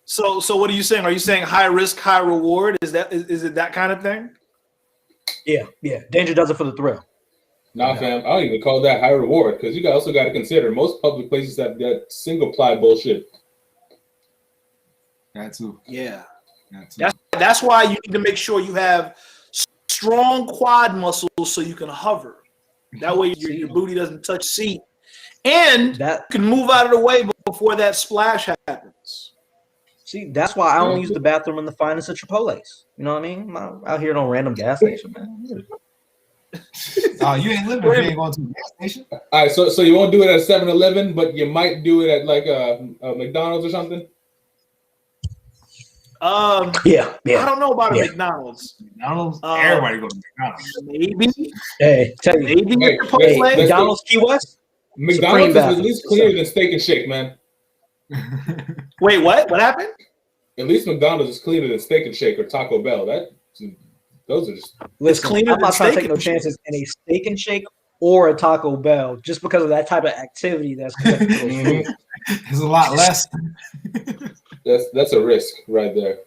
So what are you saying? Are you saying high risk, high reward? Is it that kind of thing? Yeah. Danger does it for the thrill. Nah, fam. I don't even call that high reward because you also got to consider most public places have that single ply bullshit. That too. Yeah. That's why you need to make sure you have strong quad muscles so you can hover. That way your booty doesn't touch seat, and that can move out of the way before that splash happens. See, that's why I only use the bathroom in the finest of Chipotle's. You know what I mean? I'm out here at no random gas station, man. Oh, you ain't living if you ain't going to a gas station. All right, so you won't do it at 7-Eleven, but you might do it at like a McDonald's or something. Yeah. I don't know about a McDonald's. Everybody go to McDonald's. Maybe. Hey, tell you. Maybe McDonald's Key West. McDonald's is at least cleaner than Steak and Shake, man. Wait, what? What happened? At least McDonald's is cleaner than Steak and Shake or Taco Bell. Those are just. Listen, I'm not trying to take no chances in a Steak and Shake or a Taco Bell just because of that type of activity that's connected to those foods. It's a lot less. That's a risk right there.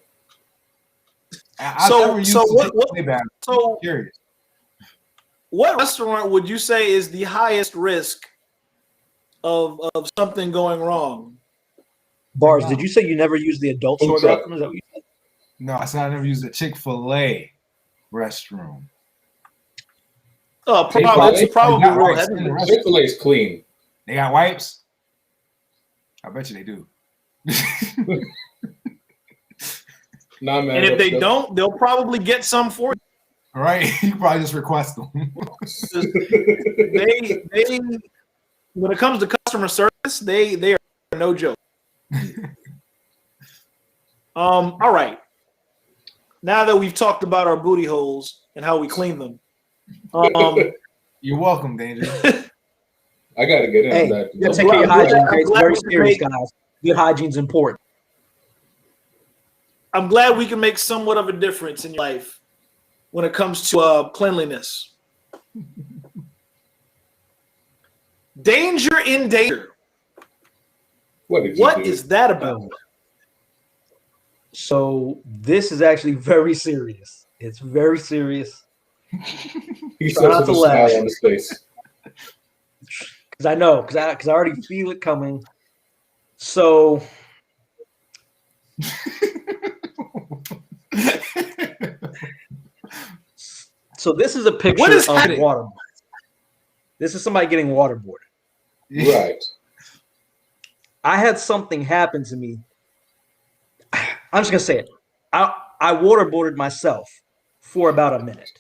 What restaurant would you say is the highest risk of something going wrong? Bars, did you say you never used the adult store bathroom? Is that what you said? No, I said I never used the Chick-fil-A restroom. Oh, it's probably real heavy. Chick-fil-A is clean. They got wipes? I bet you they do. Nah, man. And if they don't, they'll probably get some for you. All right, you can probably just request them. they when it comes to customer service, they are no joke. All right. Now that we've talked about our booty holes and how we clean them, you're welcome, Danger. I gotta get in on that. You gotta take care of your hygiene. It's very serious, guys. Good hygiene's important. I'm glad we can make somewhat of a difference in your life when it comes to cleanliness. Danger in danger. What is that about? So this is actually very serious. It's very serious. He said with a smile on his face. Because I know, because I already feel it coming. So this is a picture what is of happening? waterboarding. This is somebody getting waterboarded. Right. I had something happen to me. I'm just gonna say it. I waterboarded myself for about a minute.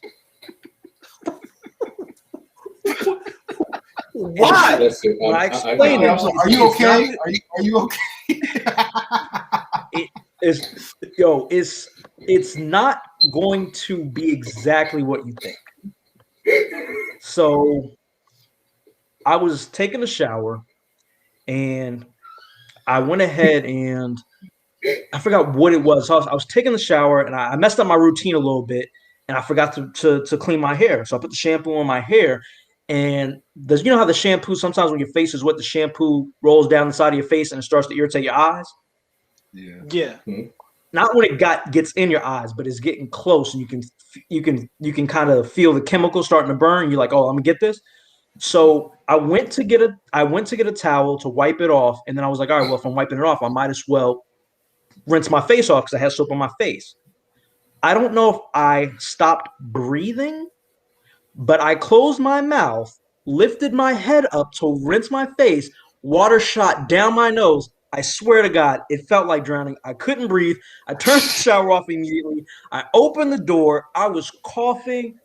Why? When I explain it, are you okay? Are you okay? It's not going to be exactly what you think. So I was taking a shower and I went ahead and I forgot what it was. So I was taking the shower and I messed up my routine a little bit and I forgot to clean my hair. So I put the shampoo on my hair. And you know how the shampoo, sometimes when your face is wet, the shampoo rolls down the side of your face and it starts to irritate your eyes? Yeah. Mm-hmm. Not when it gets in your eyes, but it's getting close and you can kind of feel the chemicals starting to burn. You're like, oh, I'm gonna get this. So I went to get a towel to wipe it off, and then I was like, all right, well, if I'm wiping it off, I might as well rinse my face off because I had soap on my face. I don't know if I stopped breathing, but I closed my mouth, lifted my head up to rinse my face, water shot down my nose. I swear to God, it felt like drowning. I couldn't breathe. I turned the shower off immediately. I opened the door. I was coughing.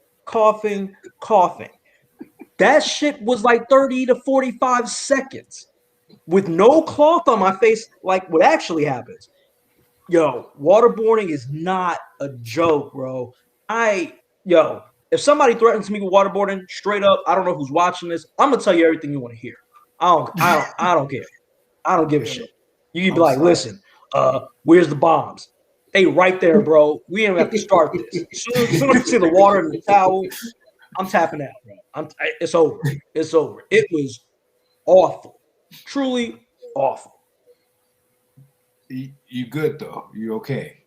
That shit was like 30 to 45 seconds with no cloth on my face, like what actually happens. Yo, waterboarding is not a joke, bro. If somebody threatens me with waterboarding, straight up, I don't know who's watching this. I'm gonna tell you everything you want to hear. I don't care. I don't give a shit. You can be like, listen, where's the bombs? They right there, bro. We ain't have to start this. As soon as I see the water in the towel, I'm tapping out, bro. It's over. It's over. It was awful. Truly awful. You good though? You okay?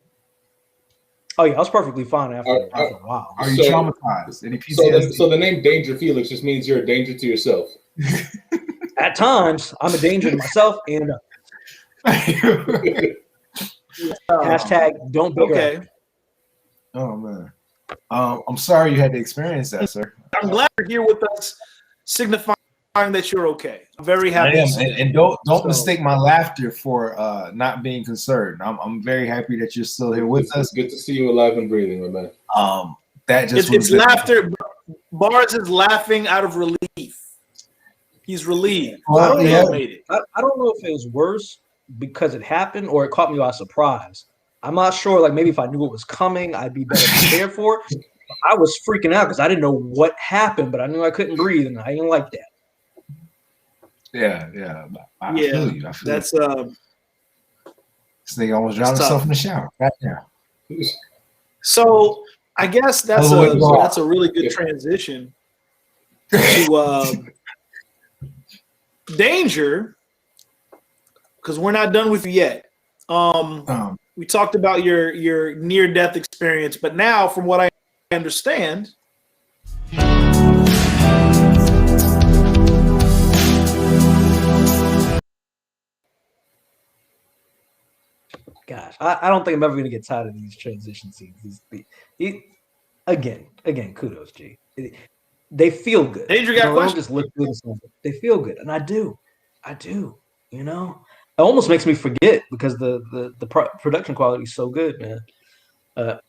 Oh yeah, I was perfectly fine after a while. Are you traumatized? Any PTSD? So the name Danger Felix just means you're a danger to yourself. At times, I'm a danger to myself and hashtag don't be okay. Oh man, I'm sorry you had to experience that, sir. I'm glad you're here with us, signifying that you're okay. I'm very happy. And don't mistake my laughter for not being concerned. I'm very happy that you're still here with us. Good to see you alive and breathing, my man. That just it's laughter. Bars is laughing out of relief. He's relieved. Well, I don't know if it was worse because it happened or it caught me by surprise. I'm not sure. Like maybe if I knew it was coming, I'd be better prepared for it. I was freaking out because I didn't know what happened, but I knew I couldn't breathe, and I didn't like that. Yeah. I feel you. That's this nigga almost drowned himself in the shower. Right now. So I guess that's a really good transition to Danger, because we're not done with you yet. We talked about your near-death experience, but now, from what I understand, gosh, I don't think I'm ever gonna get tired of these transition scenes. Again, kudos, G. They feel good. Adrian got they don't just look good or something. They feel good, and I do. You know, it almost makes me forget because the production quality is so good, man.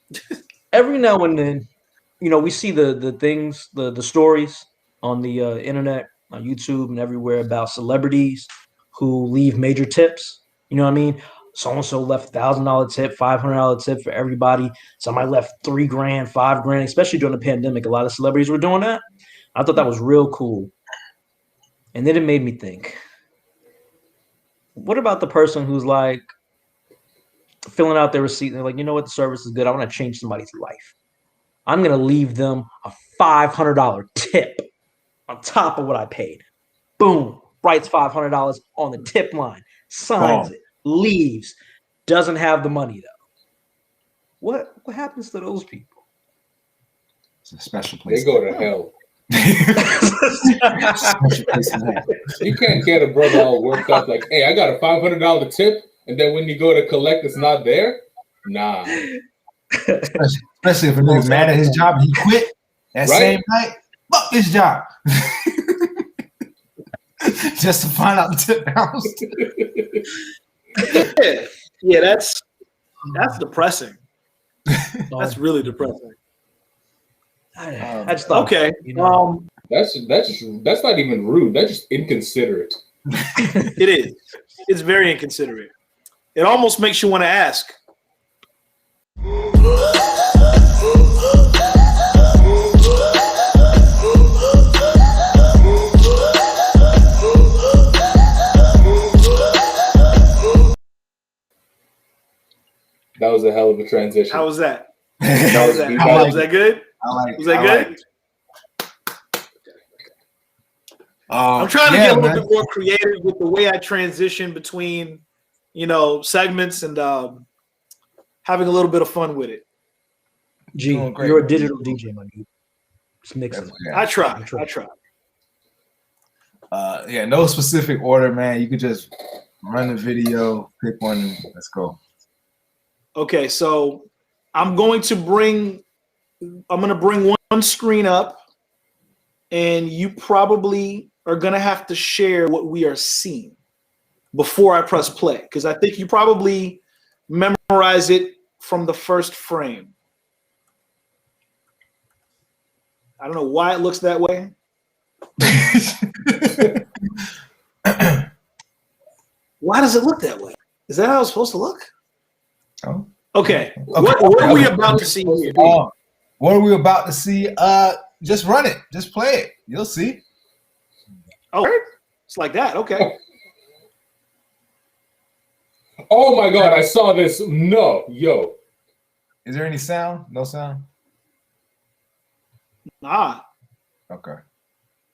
Every now and then, we see the things, the stories on the internet, on YouTube, and everywhere about celebrities who leave major tips. You know what I mean? So and so left $1,000 tip, $500 tip for everybody. Somebody left $3 grand, $5 grand, especially during the pandemic. A lot of celebrities were doing that. I thought that was real cool. And then it made me think, what about the person who's like filling out their receipt and they're like, you know what, the service is good. I want to change somebody's life. I'm going to leave them a $500 tip on top of what I paid. Boom. Writes $500 on the tip line, signs it, leaves, doesn't have the money though. What happens to those people? It's a special place. They go to hell. You can't get a brother all worked up like, hey, I got a $500 tip, and then when you go to collect, it's not there. Nah. Especially if a nigga's mad at his job and he quit that same night. Fuck this job. Just to find out the tip bounced. Yeah, that's depressing. That's really depressing. I just thought, okay. That's not even rude. That's just inconsiderate. It is. It's very inconsiderate. It almost makes you want to ask. That was a hell of a transition. How was that? Was that good? Was that good? I'm trying to get a little bit more creative with the way I transition between, segments and having a little bit of fun with it. G, you're a digital DJ, my dude. Just mixing. I try. No specific order, man. You could just run the video, pick one, and let's go. Okay, so I'm going to bring one screen up, and you probably are going to have to share what we are seeing before I press play, because I think you probably memorize it from the first frame. I don't know why it looks that way. Why does it look that way? Is that how it's supposed to look? Oh. Okay. What are we about to see here? What are we about to see? Just run it. Just play it. You'll see. Oh, it's like that. Okay. Oh my God, I saw this. No, yo. Is there any sound? No sound? Nah. Okay.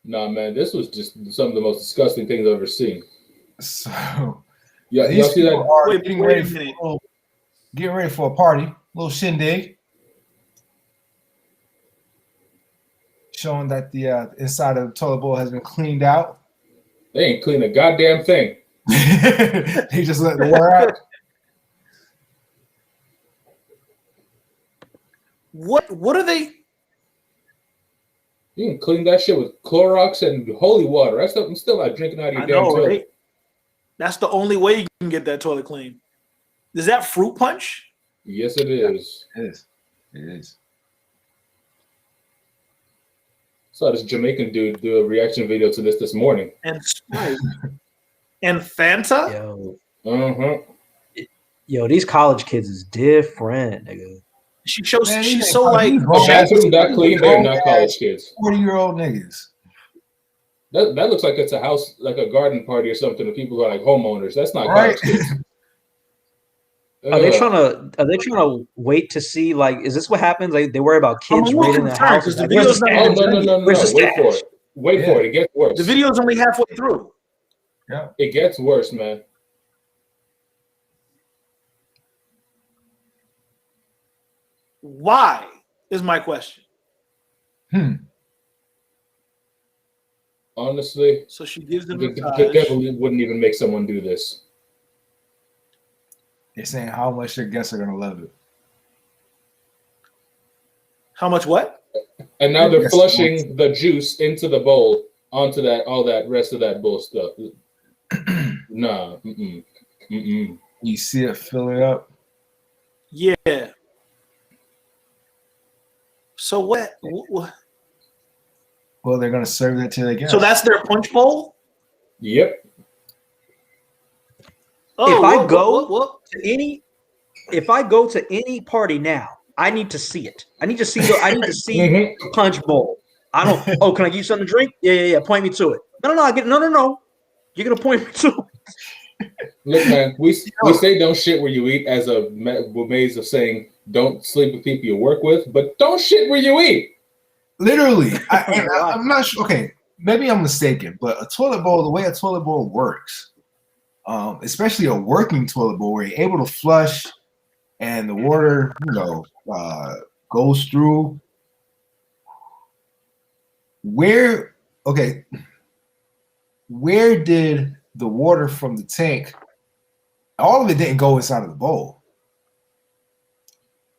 Nah, man, this was just some of the most disgusting things I've ever seen. So, y'all see that? Wait, getting ready for a party, a little shindig. Showing that the inside of the toilet bowl has been cleaned out. They ain't cleaned a goddamn thing. They just let the water out. What are they? You can clean that shit with Clorox and holy water. I'm still not drinking out of your damn toilet. Right? That's the only way you can get that toilet clean. Is that fruit punch? Yes, it is. It is. Saw this Jamaican dude do a reaction video to this morning. And Sprite. And Fanta? Yo, these college kids is different, nigga. She's so like a bathroom that clean, they're not college kids. 40-year-old niggas. That looks like it's a house, like a garden party or something. The people are like homeowners. That's not college kids. Are they trying to wait to see, like, is this what happens? Like, they worry about kids raiding the house? Like, no. Wait for it. It gets worse. The video's only halfway through. Yeah. It gets worse, man. Why is my question. Honestly, so she gives them the devil wouldn't even make someone do this. They're saying how much their guests are gonna love it. How much what? And now they're Yes. flushing the juice into the bowl onto that all that rest of that bowl stuff. Nah. You see it fill it up. Yeah. So what? Well, they're gonna serve that to their guests. So that's their punch bowl? Yep. Oh, If I whoa, go whoa, whoa. if I go to any party now, I need to see it. I need to see Mhm. the punch bowl. I don't. Oh, can I give you something to drink? Yeah. Point me to it. No. You're gonna point me to it. Look, man, we say don't shit where you eat as a ways of saying don't sleep with people you work with, but don't shit where you eat. Literally, I'm not sure. Okay, maybe I'm mistaken, but a toilet bowl, the way a toilet bowl works, especially a working toilet bowl where you're able to flush and the water, goes through. Where did the water from the tank? All of it didn't go inside of the bowl.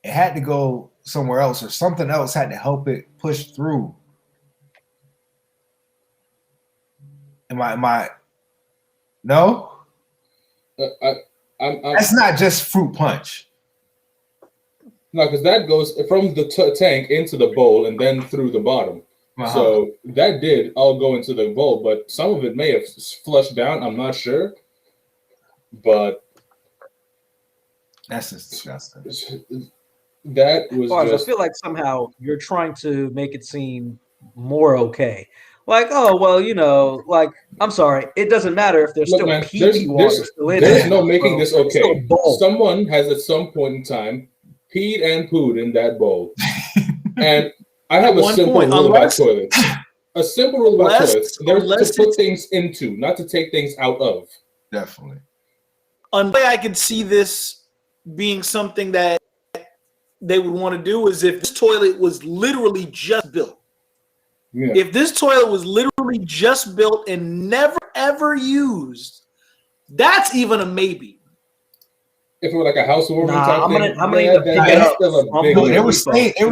It had to go somewhere else, or something else had to help it push through. Am I? No, that's not just fruit punch. No, because that goes from the tank into the bowl and then through the bottom. Uh-huh. So that did all go into the bowl, but some of it may have flushed down. I'm not sure, but That's just disgusting. That was Bars, just. I feel like somehow you're trying to make it seem more okay. Like, oh well, like I'm sorry, it doesn't matter if there's Look, still man, PG water still in there's there. no making this It's still a okay. bowl. Someone has at some point in time peed and pooed in that bowl. And I have a simple rule about toilets. A simple rule about toilets. They're to put things into, not to take things out of. Definitely. Unless I could see this being something that they would want to do is if this toilet was literally just built. Yeah. If this toilet was literally just built and never ever used, that's even a maybe. If it were like a housewarming type I'm thing, gonna need to pick it up. There were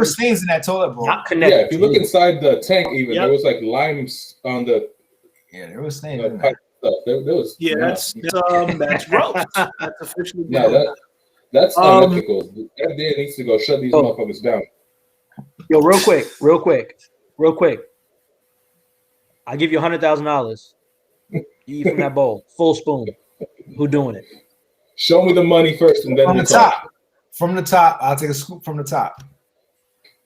stains in that toilet bowl. Not connected. Yeah, if you look inside the tank, even Yep. there was like limes on the. Yeah, there was stains in there. Stuff. There was. Yeah, that's gross. That's officially No, that's unethical. The FDA needs to go shut these motherfuckers down. Yo, real quick. I give you $100,000. You eat from that bowl, full spoon. Who doing it? Show me the money first, and then From we'll the talk. top. From the top. I'll take a scoop from the top.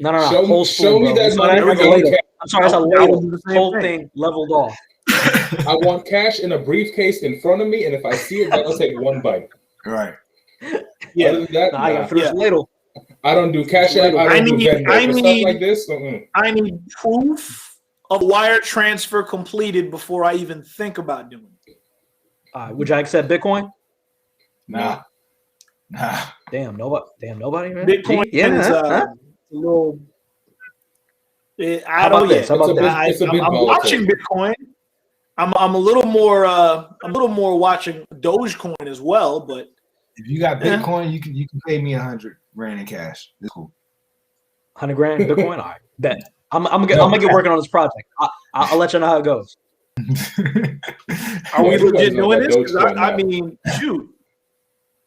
No. Show Spoon, me that bro. money. I'm sorry, that's a ladle. Whole thing leveled off. I want cash in a briefcase in front of me, and if I see it, then I'll take one bite. Right. Yeah. Other than that, I got finish ladle. I don't do Cash App. I don't do Venmo. For stuff like this, I need proof of wire transfer completed before I even think about doing it. Would you accept Bitcoin? Nah. Damn, nobody, man. Bitcoin is a little. I don't yet. I'm watching Bitcoin. I'm a little more watching Dogecoin as well, but if you got Bitcoin, you can pay me $100 grand in cash. It's cool. $100 grand Bitcoin. All right, bet. I'm gonna get working on this project. I'll let you know how it goes. Are we legit doing this? 'Cause I mean, shoot.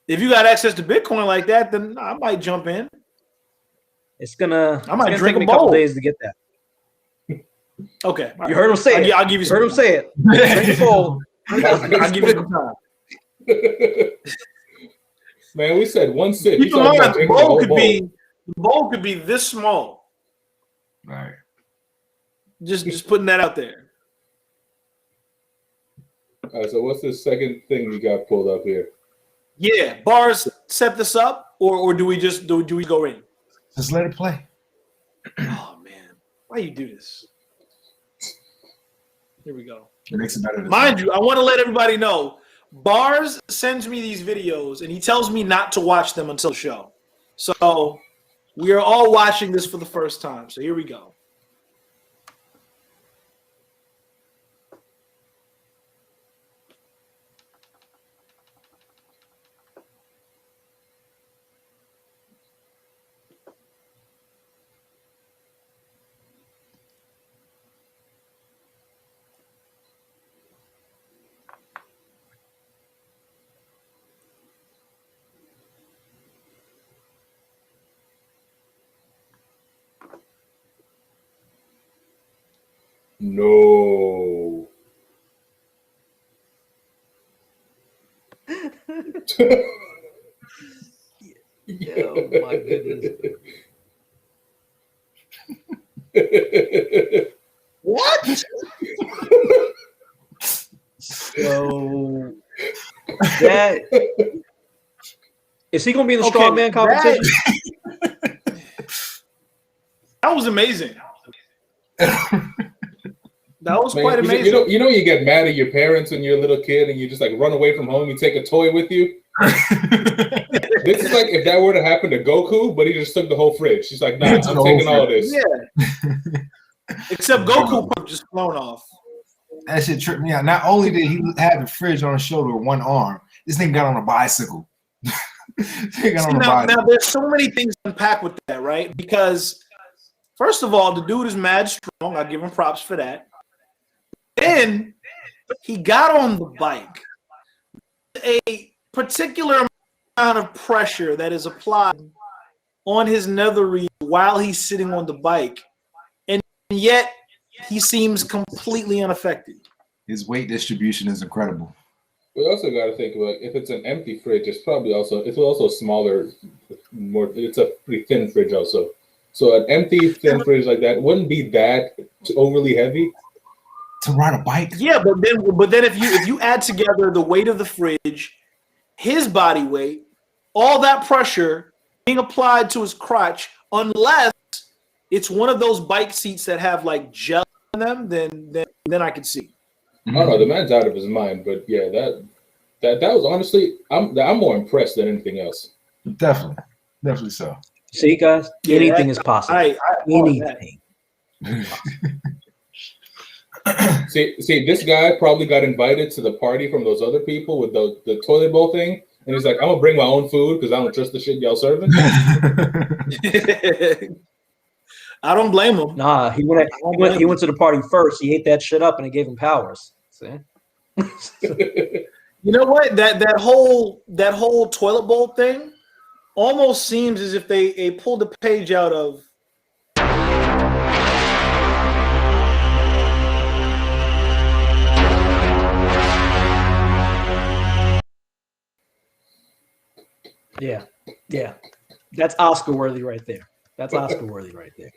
If you got access to Bitcoin like that, then I might jump in. I might drink take me a a couple bowl. days to get that. Okay, You heard him say it. I'll give you some. Heard him say it. Drink a bowl. I'll give you some time. Man, we said one sip. Keep in mind, the bowl could be this small. All right. Just putting that out there. All right, so what's the second thing we got pulled up here? Yeah, bars set this up, or do we just do we go in? Just let it play. Oh man, why you do this? Here we go. It makes it better. Mind you, I want to let everybody know, Bars sends me these videos, and he tells me not to watch them until the show. So we are all watching this for the first time. So here we go. No. Oh my goodness. What? So that is he going to be in the Okay, strongman competition? That was amazing. That was Man, quite amazing. you know, you get mad at your parents when you're a little kid and you just like run away from home. You take a toy with you. This is like if that were to happen to Goku, but he just took the whole fridge. She's like, nah, I'm taking all this. Yeah. Except Goku just flown off. That shit tripped me out. Not only did he have the fridge on his shoulder with one arm, this thing got on a bicycle. Now, there's so many things to unpack with that, right? Because first of all, the dude is mad strong. I give him props for that. Then he got on the bike. A particular amount of pressure that is applied on his nether region while he's sitting on the bike, and yet he seems completely unaffected. His weight distribution is incredible. We also got to think about if it's an empty fridge, it's also smaller, more. It's a pretty thin fridge also. So an empty thin fridge like that wouldn't be that overly heavy to ride a bike. Yeah, but then if you add together the weight of the fridge, his body weight, all that pressure being applied to his crotch, unless it's one of those bike seats that have like gel in them, then I could see. I don't know. The man's out of his mind, but yeah, that was honestly, I'm more impressed than anything else. Definitely so. See, guys, anything is possible. Anything. See, this guy probably got invited to the party from those other people with the toilet bowl thing, and he's like, "I'm gonna bring my own food because I don't trust the shit y'all serving." I don't blame him. Nah, he went to the party first. He ate that shit up, and it gave him powers. See? You know what? That whole toilet bowl thing almost seems as if they pulled a page out of. Yeah. That's Oscar worthy right there. That's Oscar worthy right there.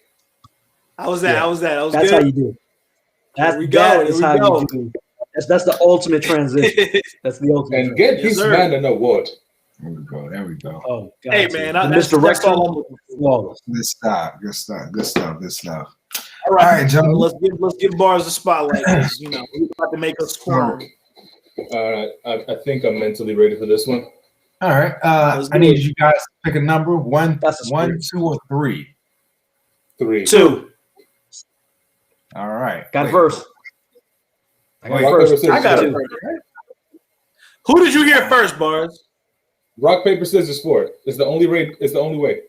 How was that? Yeah. That was That's good. how you do. That is how you do. That's the ultimate transition. That's the ultimate. And get this man an award. There we go. Oh, God. Hey, man. That's all flawless. Good stuff. All right, gentlemen. Let's give Bars a spotlight. You know, we're about to make us squirm. All right. I think I'm mentally ready for this one. All right. I need you guys to pick a number: one, 2, or 3. 3. 2. All right. Got it first. I got it first. Who did you hear first, Bars? Rock, paper, scissors, sport. It's the only way. It's the only way.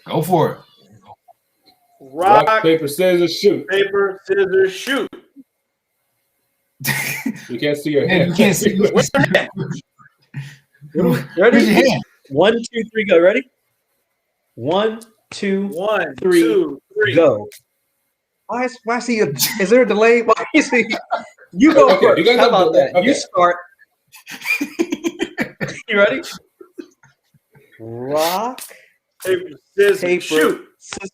Go for it. Rock, paper, scissors, shoot. Paper, scissors, shoot. You can't see your hand. You can't see. What's your hand? Ready? Where's your hand? 1, 2, 3, go. Ready? 1, 2, 3, go. Why is he? Is there a delay? Why is he? You go first. How about that? Okay. You start. You ready? Rock, paper, scissors, shoot. Scissors.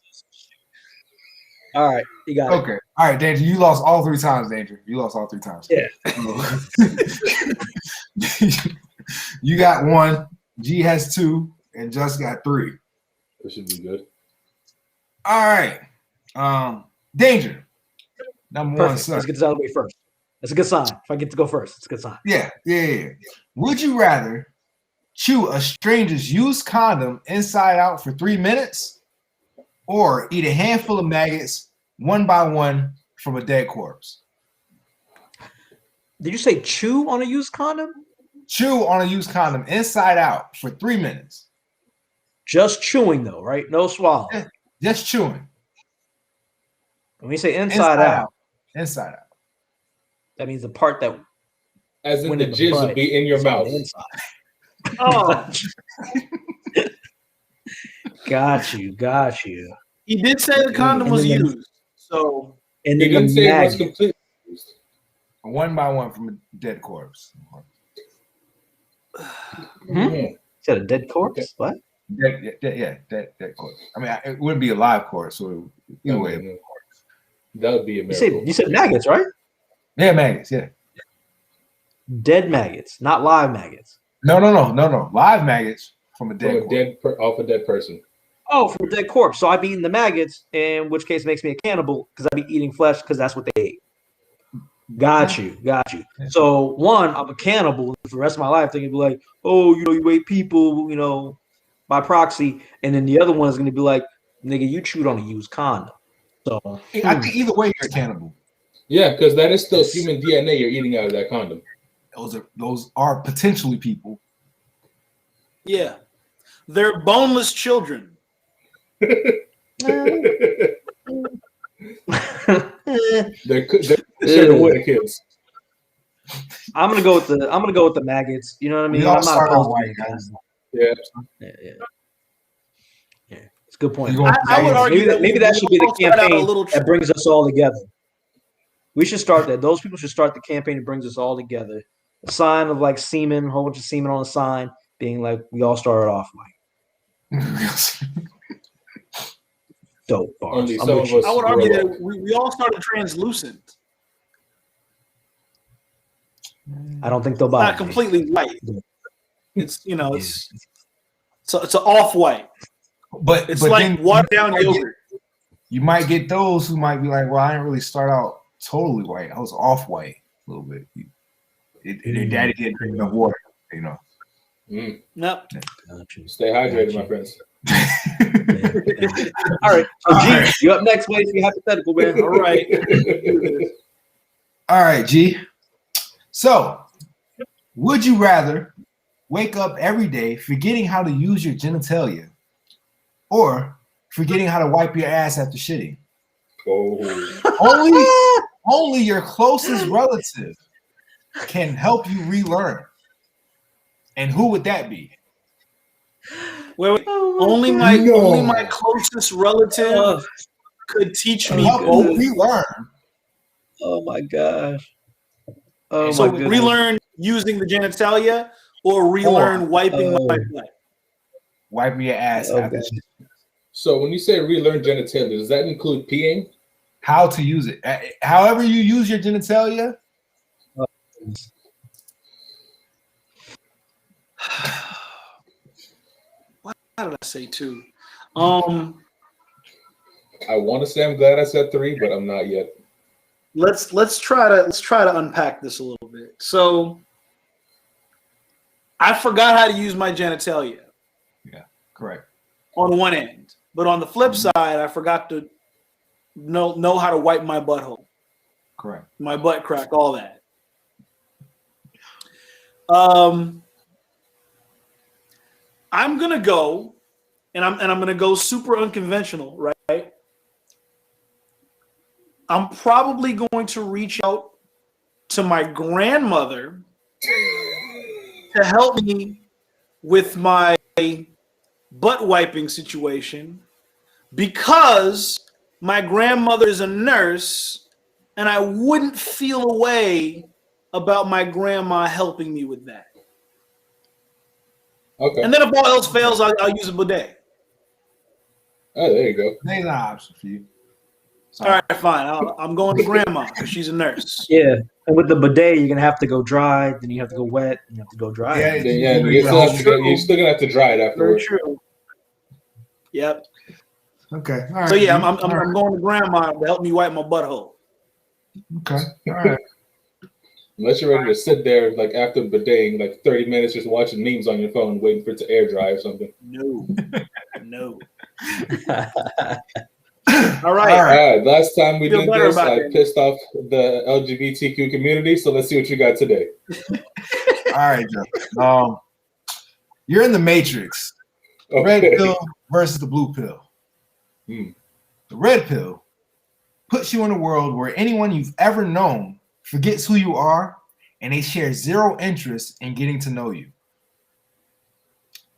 All right, you got it. Okay. All right, Danger. You lost all 3 times, Danger. You lost all 3 times. Yeah. You got 1. G has 2, and Just got 3. This should be good. All right. Danger. Number Perfect. 1, son. Let's get this out of the way first. That's a good sign. If I get to go first, it's a good sign. Yeah. Would you rather chew a stranger's used condom inside out for 3 minutes, or eat a handful of maggots one by one from a dead corpse? Did you say chew on a used condom? Chew on a used condom inside out for 3 minutes. Just chewing though, right? No swallow. Just chewing. When we say inside out. Inside out. That means the part that, as in the jizz will be in your mouth. Oh, got you. he did say the condom was used. So And He then didn't the say it was maggot. completely used. One by one from a dead corpse. Said a dead corpse? Okay. What? Dead corpse. I mean, it wouldn't be a live corpse, so either way. No. That would be a You miracle. said maggots, right? Yeah, maggots. Yeah. Dead maggots, not live maggots. No. Live maggots from a dead corpse. Off a dead person. Oh, from a dead corpse. So I'd be eating the maggots, in which case makes me a cannibal because I'd be eating flesh because that's what they ate. Got you. So one, I'm a cannibal for the rest of my life. They're gonna be like, oh, you ate people, by proxy. And then the other one is gonna be like, nigga, you chewed on a used condom. So I think either way you're a cannibal. Yeah, because that is still human DNA you're eating out of that condom. Those are potentially people. yeah, they're boneless children. They're the kids. I'm gonna go with the maggots. You know what I mean? We all I'm not start opposed out to white, it. guys. Yeah. It's a good point. You gonna- I would argue that maybe that should be the all start out a campaign little that brings us all together. We should start that. Those people should start the campaign that brings us all together. A sign of like semen, a whole bunch of semen on the sign, being like we all started off like dope bars. Only I'm some with of you. us I would argue grow that up. we all started translucent. I don't think they'll buy Not it. completely white. It's it's an off white. But It's but like then watered down yogurt. you might get those who might be like, well, I didn't really start out totally white. I was off white a little bit. Their daddy didn't drink enough water, Nope. Stay hydrated, my friends. All right. So G, All right. you up next, wait for your hypothetical, man. All right. All right, G. So, would you rather wake up every day forgetting how to use your genitalia or forgetting how to wipe your ass after shitting? Oh. Only your closest relative can help you relearn. And who would that be? Wait. Only my closest relative could teach me Help both. you relearn. Oh my gosh. Oh So my goodness. relearn using the genitalia or relearn wiping my butt. Wiping your ass after shitting. So when you say relearn genitalia, does that include peeing? How to use it. However you use your genitalia. What did I say two? I want to say I'm glad I said 3, but I'm not yet. Let's try to unpack this a little bit. So I forgot how to use my genitalia. Yeah, correct. On one end, but on the flip side, I forgot to know how to wipe my butthole, Correct. my butt crack, all that. I'm gonna go, and I'm gonna go super unconventional, right? I'm probably going to reach out to my grandmother to help me with my butt wiping situation because my grandmother is a nurse and I wouldn't feel a way about my grandma helping me with that. Okay. And then if all else fails, I'll use a bidet. Oh, there you go. There's an option for you. All right, fine. I'm going to grandma because she's a nurse. Yeah. And with the bidet, you're gonna have to go dry, then you have to go wet, you have to go dry. Yeah, You're still gonna have to dry it Very afterwards. true. Yep. Okay. All right. So yeah, I'm going to grandma to help me wipe my butthole. Okay. All right. Unless you're ready to sit there like after bideting, like 30 minutes just watching memes on your phone, waiting for it to air dry or something. No. All All right. All right, last time we Feel did better this, about I it. pissed off the LGBTQ community. So let's see what you got today. All right, Joe. You're in the Matrix. Red Okay. pill versus the blue pill. Hmm. The red pill puts you in a world where anyone you've ever known forgets who you are and they share zero interest in getting to know you.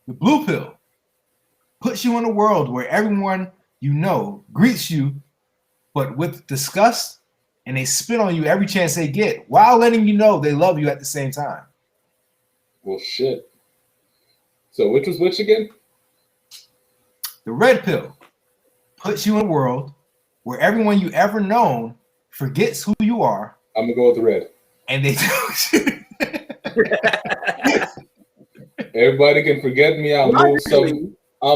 The blue pill puts you in a world where everyone you know greets you but with disgust, and they spit on you every chance they get while letting you know they love you at the same time. Well, shit. So which was which again? The red pill puts you in a world where everyone you ever known forgets who you are. I'm gonna go with the red. And they Everybody can forget me. I'll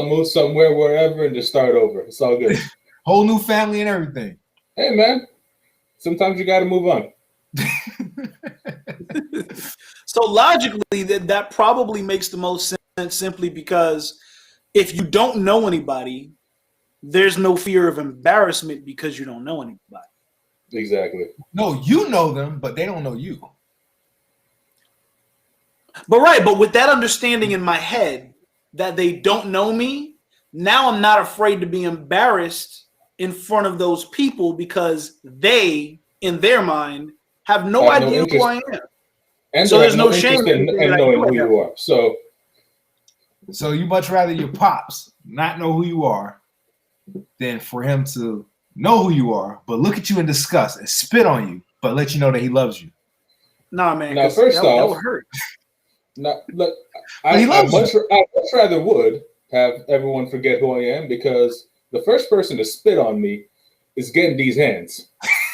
move somewhere, wherever, and just start over. It's all good. Whole new family and everything. Hey, man. Sometimes you got to move on. So logically, that probably makes the most sense simply because if you don't know anybody, there's no fear of embarrassment because you don't know anybody. Exactly. No, you know them, but they don't know you. But with that understanding in my head that they don't know me, now I'm not afraid to be embarrassed in front of those people because they, in their mind, have no idea who I am. And so there's no shame in knowing who you are. So you much rather your pops not know who you are than for him to know who you are, but look at you in disgust and spit on you, but let you know that he loves you. Nah, man. Now, first off, that would hurt. Look, I much rather would have everyone forget who I am because the first person to spit on me is getting these hands.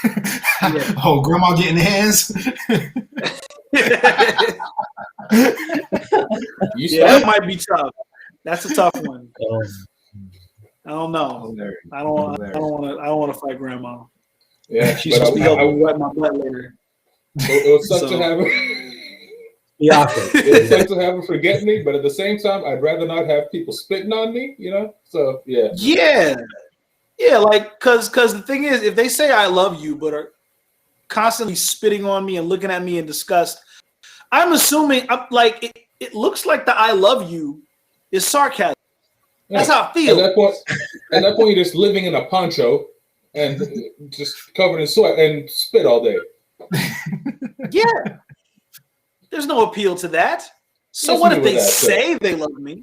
Yeah. Oh, grandma getting hands. That might be tough. That's a tough one. I don't know. I don't want to fight grandma. Yeah, she's supposed to be helping wet my butt later. It was such to have her. Yeah, it's like to have her forget me, but at the same time, I'd rather not have people spitting on me. So yeah, like because the thing is, if they say I love you, but are constantly spitting on me and looking at me in disgust, I'm assuming it looks like the I love you is sarcasm. That's how I feel. At that point, you're just living in a poncho and just covered in sweat and spit all day. Yeah. There's no appeal to that. So what if they say they love me?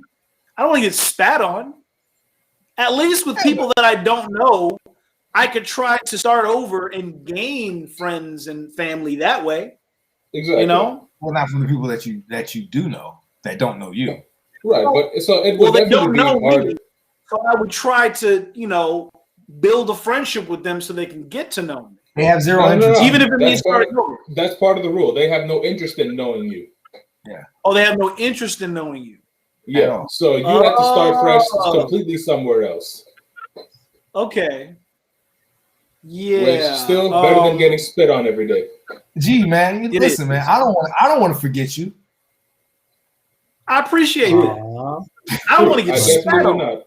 I don't want to get spat on. At least with people that I don't know, I could try to start over and gain friends and family that way. Exactly. Well, not from the people that you do know that don't know you. Right, but so it would they don't definitely know be hard. me. So I would try to, build a friendship with them so they can get to know me. They have zero interest. Even if it means starting over. That's part of the rule. They have no interest in knowing you. Yeah. Oh, they have no interest in knowing you. Yeah. So you have to start fresh completely somewhere else. Okay. Yeah. Which still better than getting spit on every day. Gee, man, listen, man. I don't want to forget you. I appreciate that. I don't want to get spat on.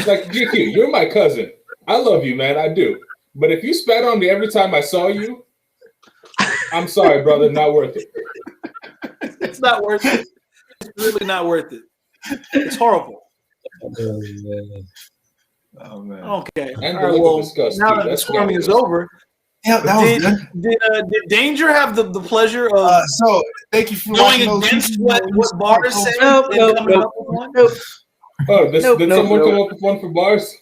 Like GQ, you're my cousin. I love you, man. I do. But if you spat on me every time I saw you, I'm sorry, brother. Not worth it. It's not worth it. It's really not worth it. It's horrible. Oh man. Okay. And all right, well, now that the squirming is over, yeah, that was good. Did Danger have the pleasure of so thank you for going against what Bars said? Did someone come up with one for Bars?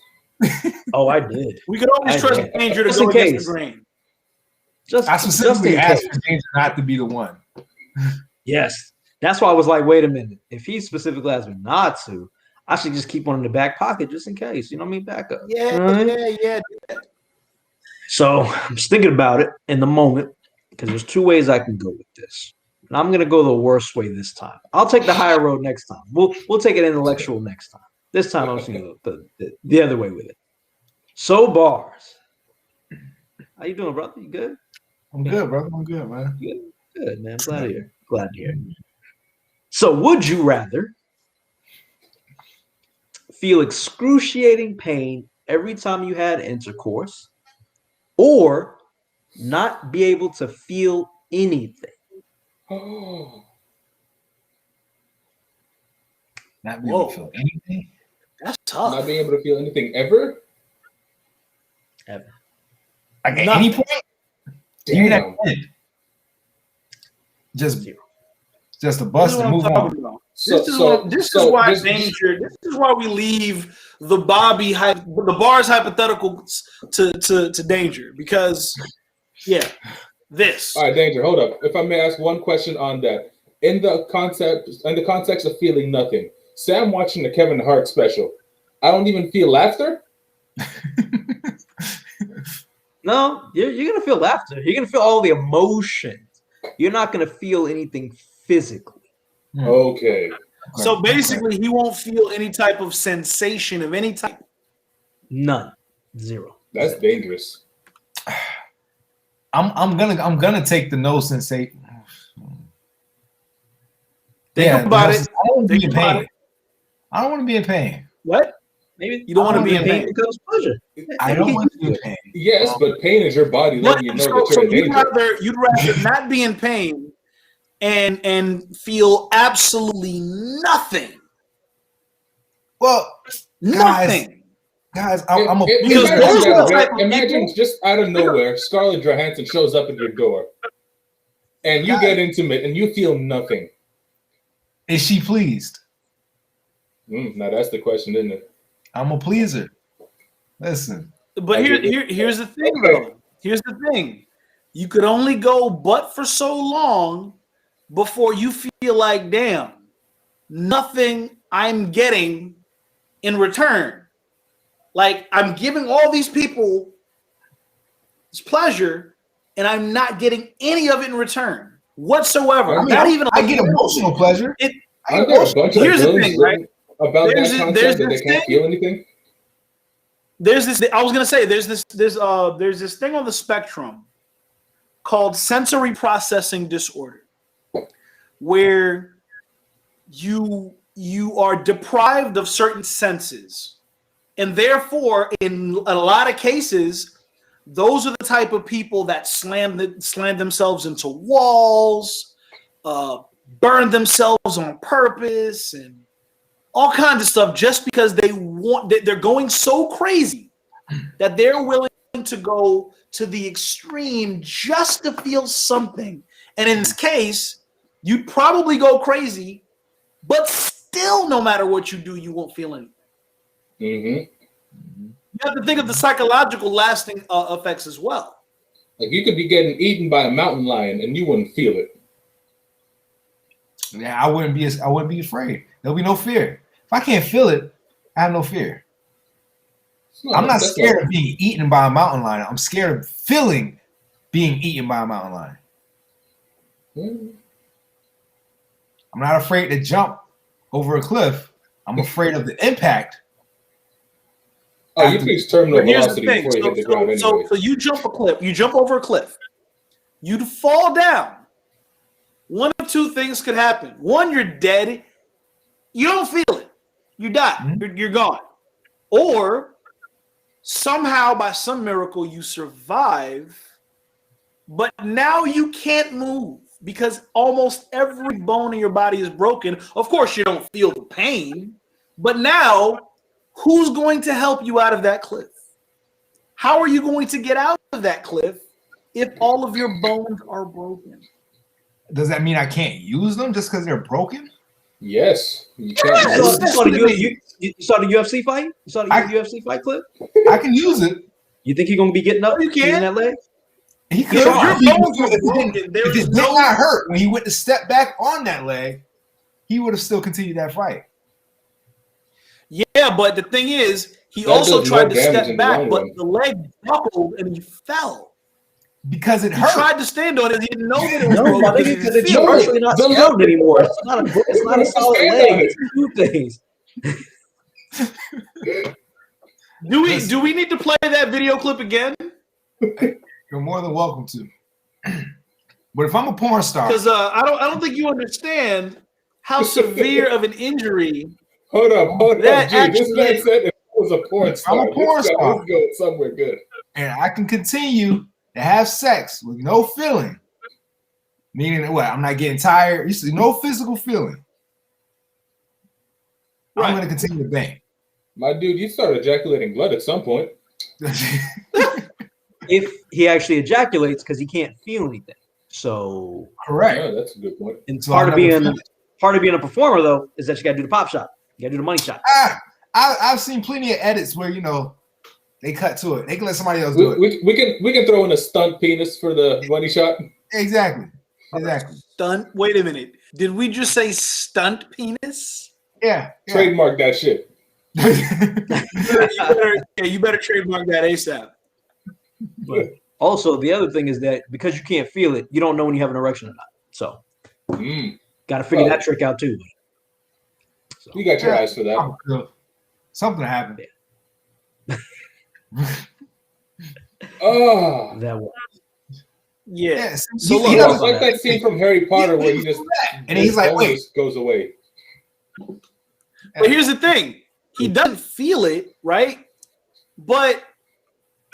Oh, I did. We could always trust Danger to go against the grain. I specifically asked for Danger not to be the one. Yes. That's why I was like, wait a minute. If he specifically asked me not to, I should just keep one in the back pocket just in case. You know what I mean? Back up. Yeah. So I'm just thinking about it in the moment because there's two ways I can go with this. And I'm gonna go the worst way this time. I'll take the higher road next time. We'll take it intellectual next time. This time I'm just gonna go the other way with it. So Bars. How you doing, brother? You good? I'm good, brother. I'm good, man. Good, man. Glad to hear. So would you rather feel excruciating pain every time you had intercourse or not be able to feel anything? Not be able to feel anything? That's tough. Not being able to feel anything ever? Ever. Like at any point? Damn. Just a bust and move on. This is why danger. This is why we leave the Bars hypothetical to danger, because this. All right, danger. Hold up. If I may ask one question on that, in the context of feeling nothing, say I'm watching the Kevin Hart special, I don't even feel laughter. No, you're gonna feel laughter. You're gonna feel all the emotions. You're not gonna feel anything physically. Okay. So basically, he won't feel any type of sensation of any type. None. Zero. That's dangerous. I'm gonna take the no sensation. Think about it. I don't want to be in pain. I don't want to be in pain. What? Maybe You don't want to be in pain. becomes pleasure. I don't want to be in pain. Yes, but pain is your body letting you know that you're in danger. You'd rather not be in pain and feel absolutely nothing. Well, Nothing. guys, I'm a Imagine just out of nowhere, Scarlett Johansson shows up at your door, and you get intimate, and you feel nothing. Is she pleased? Now that's the question, isn't it? I'm a pleaser. Listen. But here's the thing, though. Here's the thing. You could only go but for so long before you feel like, damn, nothing I'm getting in return. Like, I'm giving all these people this pleasure, and I'm not getting any of it in return whatsoever. I get emotional pleasure. Aren't there a bunch of Here's the films thing, right? about that concept that they can't feel anything? There's this. I was gonna say there's this thing on the spectrum called sensory processing disorder, where you are deprived of certain senses, and therefore, in a lot of cases, those are the type of people that slam themselves into walls, burn themselves on purpose, and all kinds of stuff, just because they're going so crazy that they're willing to go to the extreme just to feel something. And in this case, you'd probably go crazy, but still, no matter what you do, you won't feel anything. Mm-hmm. You have to think of the psychological lasting effects as well. Like, you could be getting eaten by a mountain lion and you wouldn't feel it. Yeah, I wouldn't be afraid. There'll be no fear. If I can't feel it, I have no fear. I'm not scared of being eaten by a mountain lion. I'm scared of feeling being eaten by a mountain lion. I'm not afraid to jump over a cliff. I'm afraid of the impact. Oh, you reach terminal velocity before you hit the ground anyway. So you jump a cliff. You jump over a cliff. You'd fall down. One of two things could happen. One, you're dead. You don't feel it. You die. Mm-hmm. You're gone. Or somehow, by some miracle, you survive, but now you can't move because almost every bone in your body is broken. Of course, you don't feel the pain, but now who's going to help you out of that cliff? How are you going to get out of that cliff if all of your bones are broken? Does that mean I can't use them just because they're broken? Yes. You saw the UFC fight? You saw the UFC fight clip? I can use it. You think he's going to be getting up using that leg? He could. If it did not hurt when he went to step back on that leg, he would have still continued that fight. Yeah, but the thing is, he also tried to step back, but the leg buckled and he fell. Because it hurt. He tried to stand on it. He didn't know that it was broken. Because it's partially not sound anymore. It's not a solid leg. It's two things. Do we need to play that video clip again? You're more than welcome to. But if I'm a porn star, because I don't think you understand how severe of an injury. Hold up. This man said it was a porn star. I'm a porn star. Let's go somewhere good. And I can continue to have sex with no feeling, meaning what? I'm not getting tired. You see, no physical feeling. Right. I'm going to continue to bang. My dude, you start ejaculating blood at some point. If he actually ejaculates, because he can't feel anything. So correct. Yeah, that's a good point. And so part Part of being a performer, though, is that you got to do the pop shot. You got to do the money shot. I've seen plenty of edits where they cut to it. They can let somebody else do it. We can throw in a stunt penis for the money shot. Exactly. Stunt. Wait a minute. Did we just say stunt penis? Yeah. Trademark that shit. You better trademark that ASAP. But also, the other thing is that because you can't feel it, you don't know when you have an erection or not. So, got to figure that trick out too. So, you got your eyes for that. Something happened. Oh, that one. Yeah. So look, it's like that scene from Harry Potter where he just and he's like, wait, goes away. But here's the thing: he doesn't feel it, right? But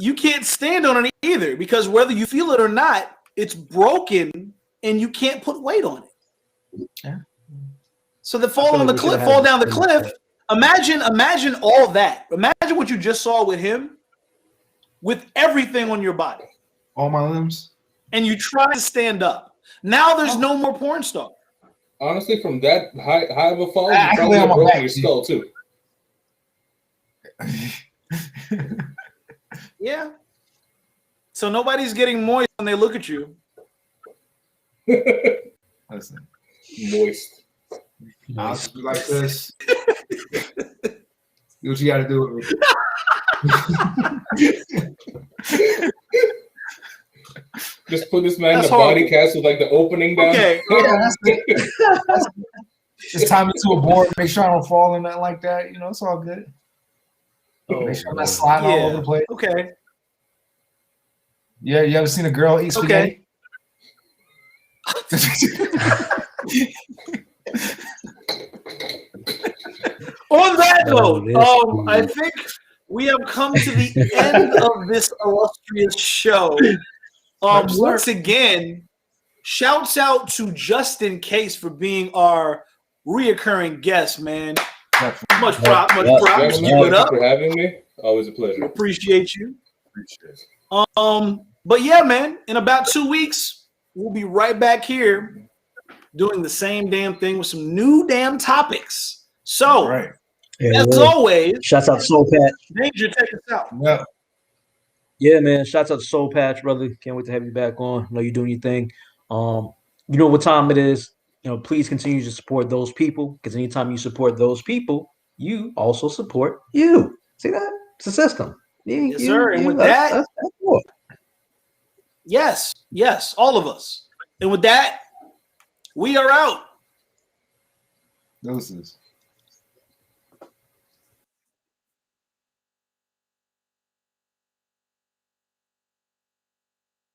you can't stand on it either because whether you feel it or not, it's broken, and you can't put weight on it. Yeah. So the fall down the cliff. Imagine all that. Imagine what you just saw with him, with everything on your body, all my limbs, and you try to stand up. Now there's no more porn star. Honestly, from that high of a fall, you probably have broken your skull too. Yeah. So nobody's getting moist when they look at you. Listen. Moist. I'll just be like this. Do what you got to do. Just put this man in a body cast with like the opening down. Okay. That's it. Just tie me to a board. Make sure I don't fall in that like that. It's all good. Make sure I'm not sliding all over the place. Okay. Yeah, you ever seen a girl eat spaghetti? On that note, I think we have come to the end of this illustrious show. Once again, shouts out to Justin Case for being our reoccurring guest, man. Much props. Keep it up. For having me. Always a pleasure. Appreciate you. But yeah, man, in about 2 weeks, we'll be right back here doing the same damn thing with some new damn topics. So, as always, shouts out to Soul Patch. Danger, take us out. Yeah, man. Shouts out to Soul Patch, brother. Can't wait to have you back on. I know you're doing your thing. You know what time it is. Please continue to support those people because anytime you support those people, you also support you. See that? It's a system. Yes, sir. And with that, yes, all of us. And with that, we are out. Doses.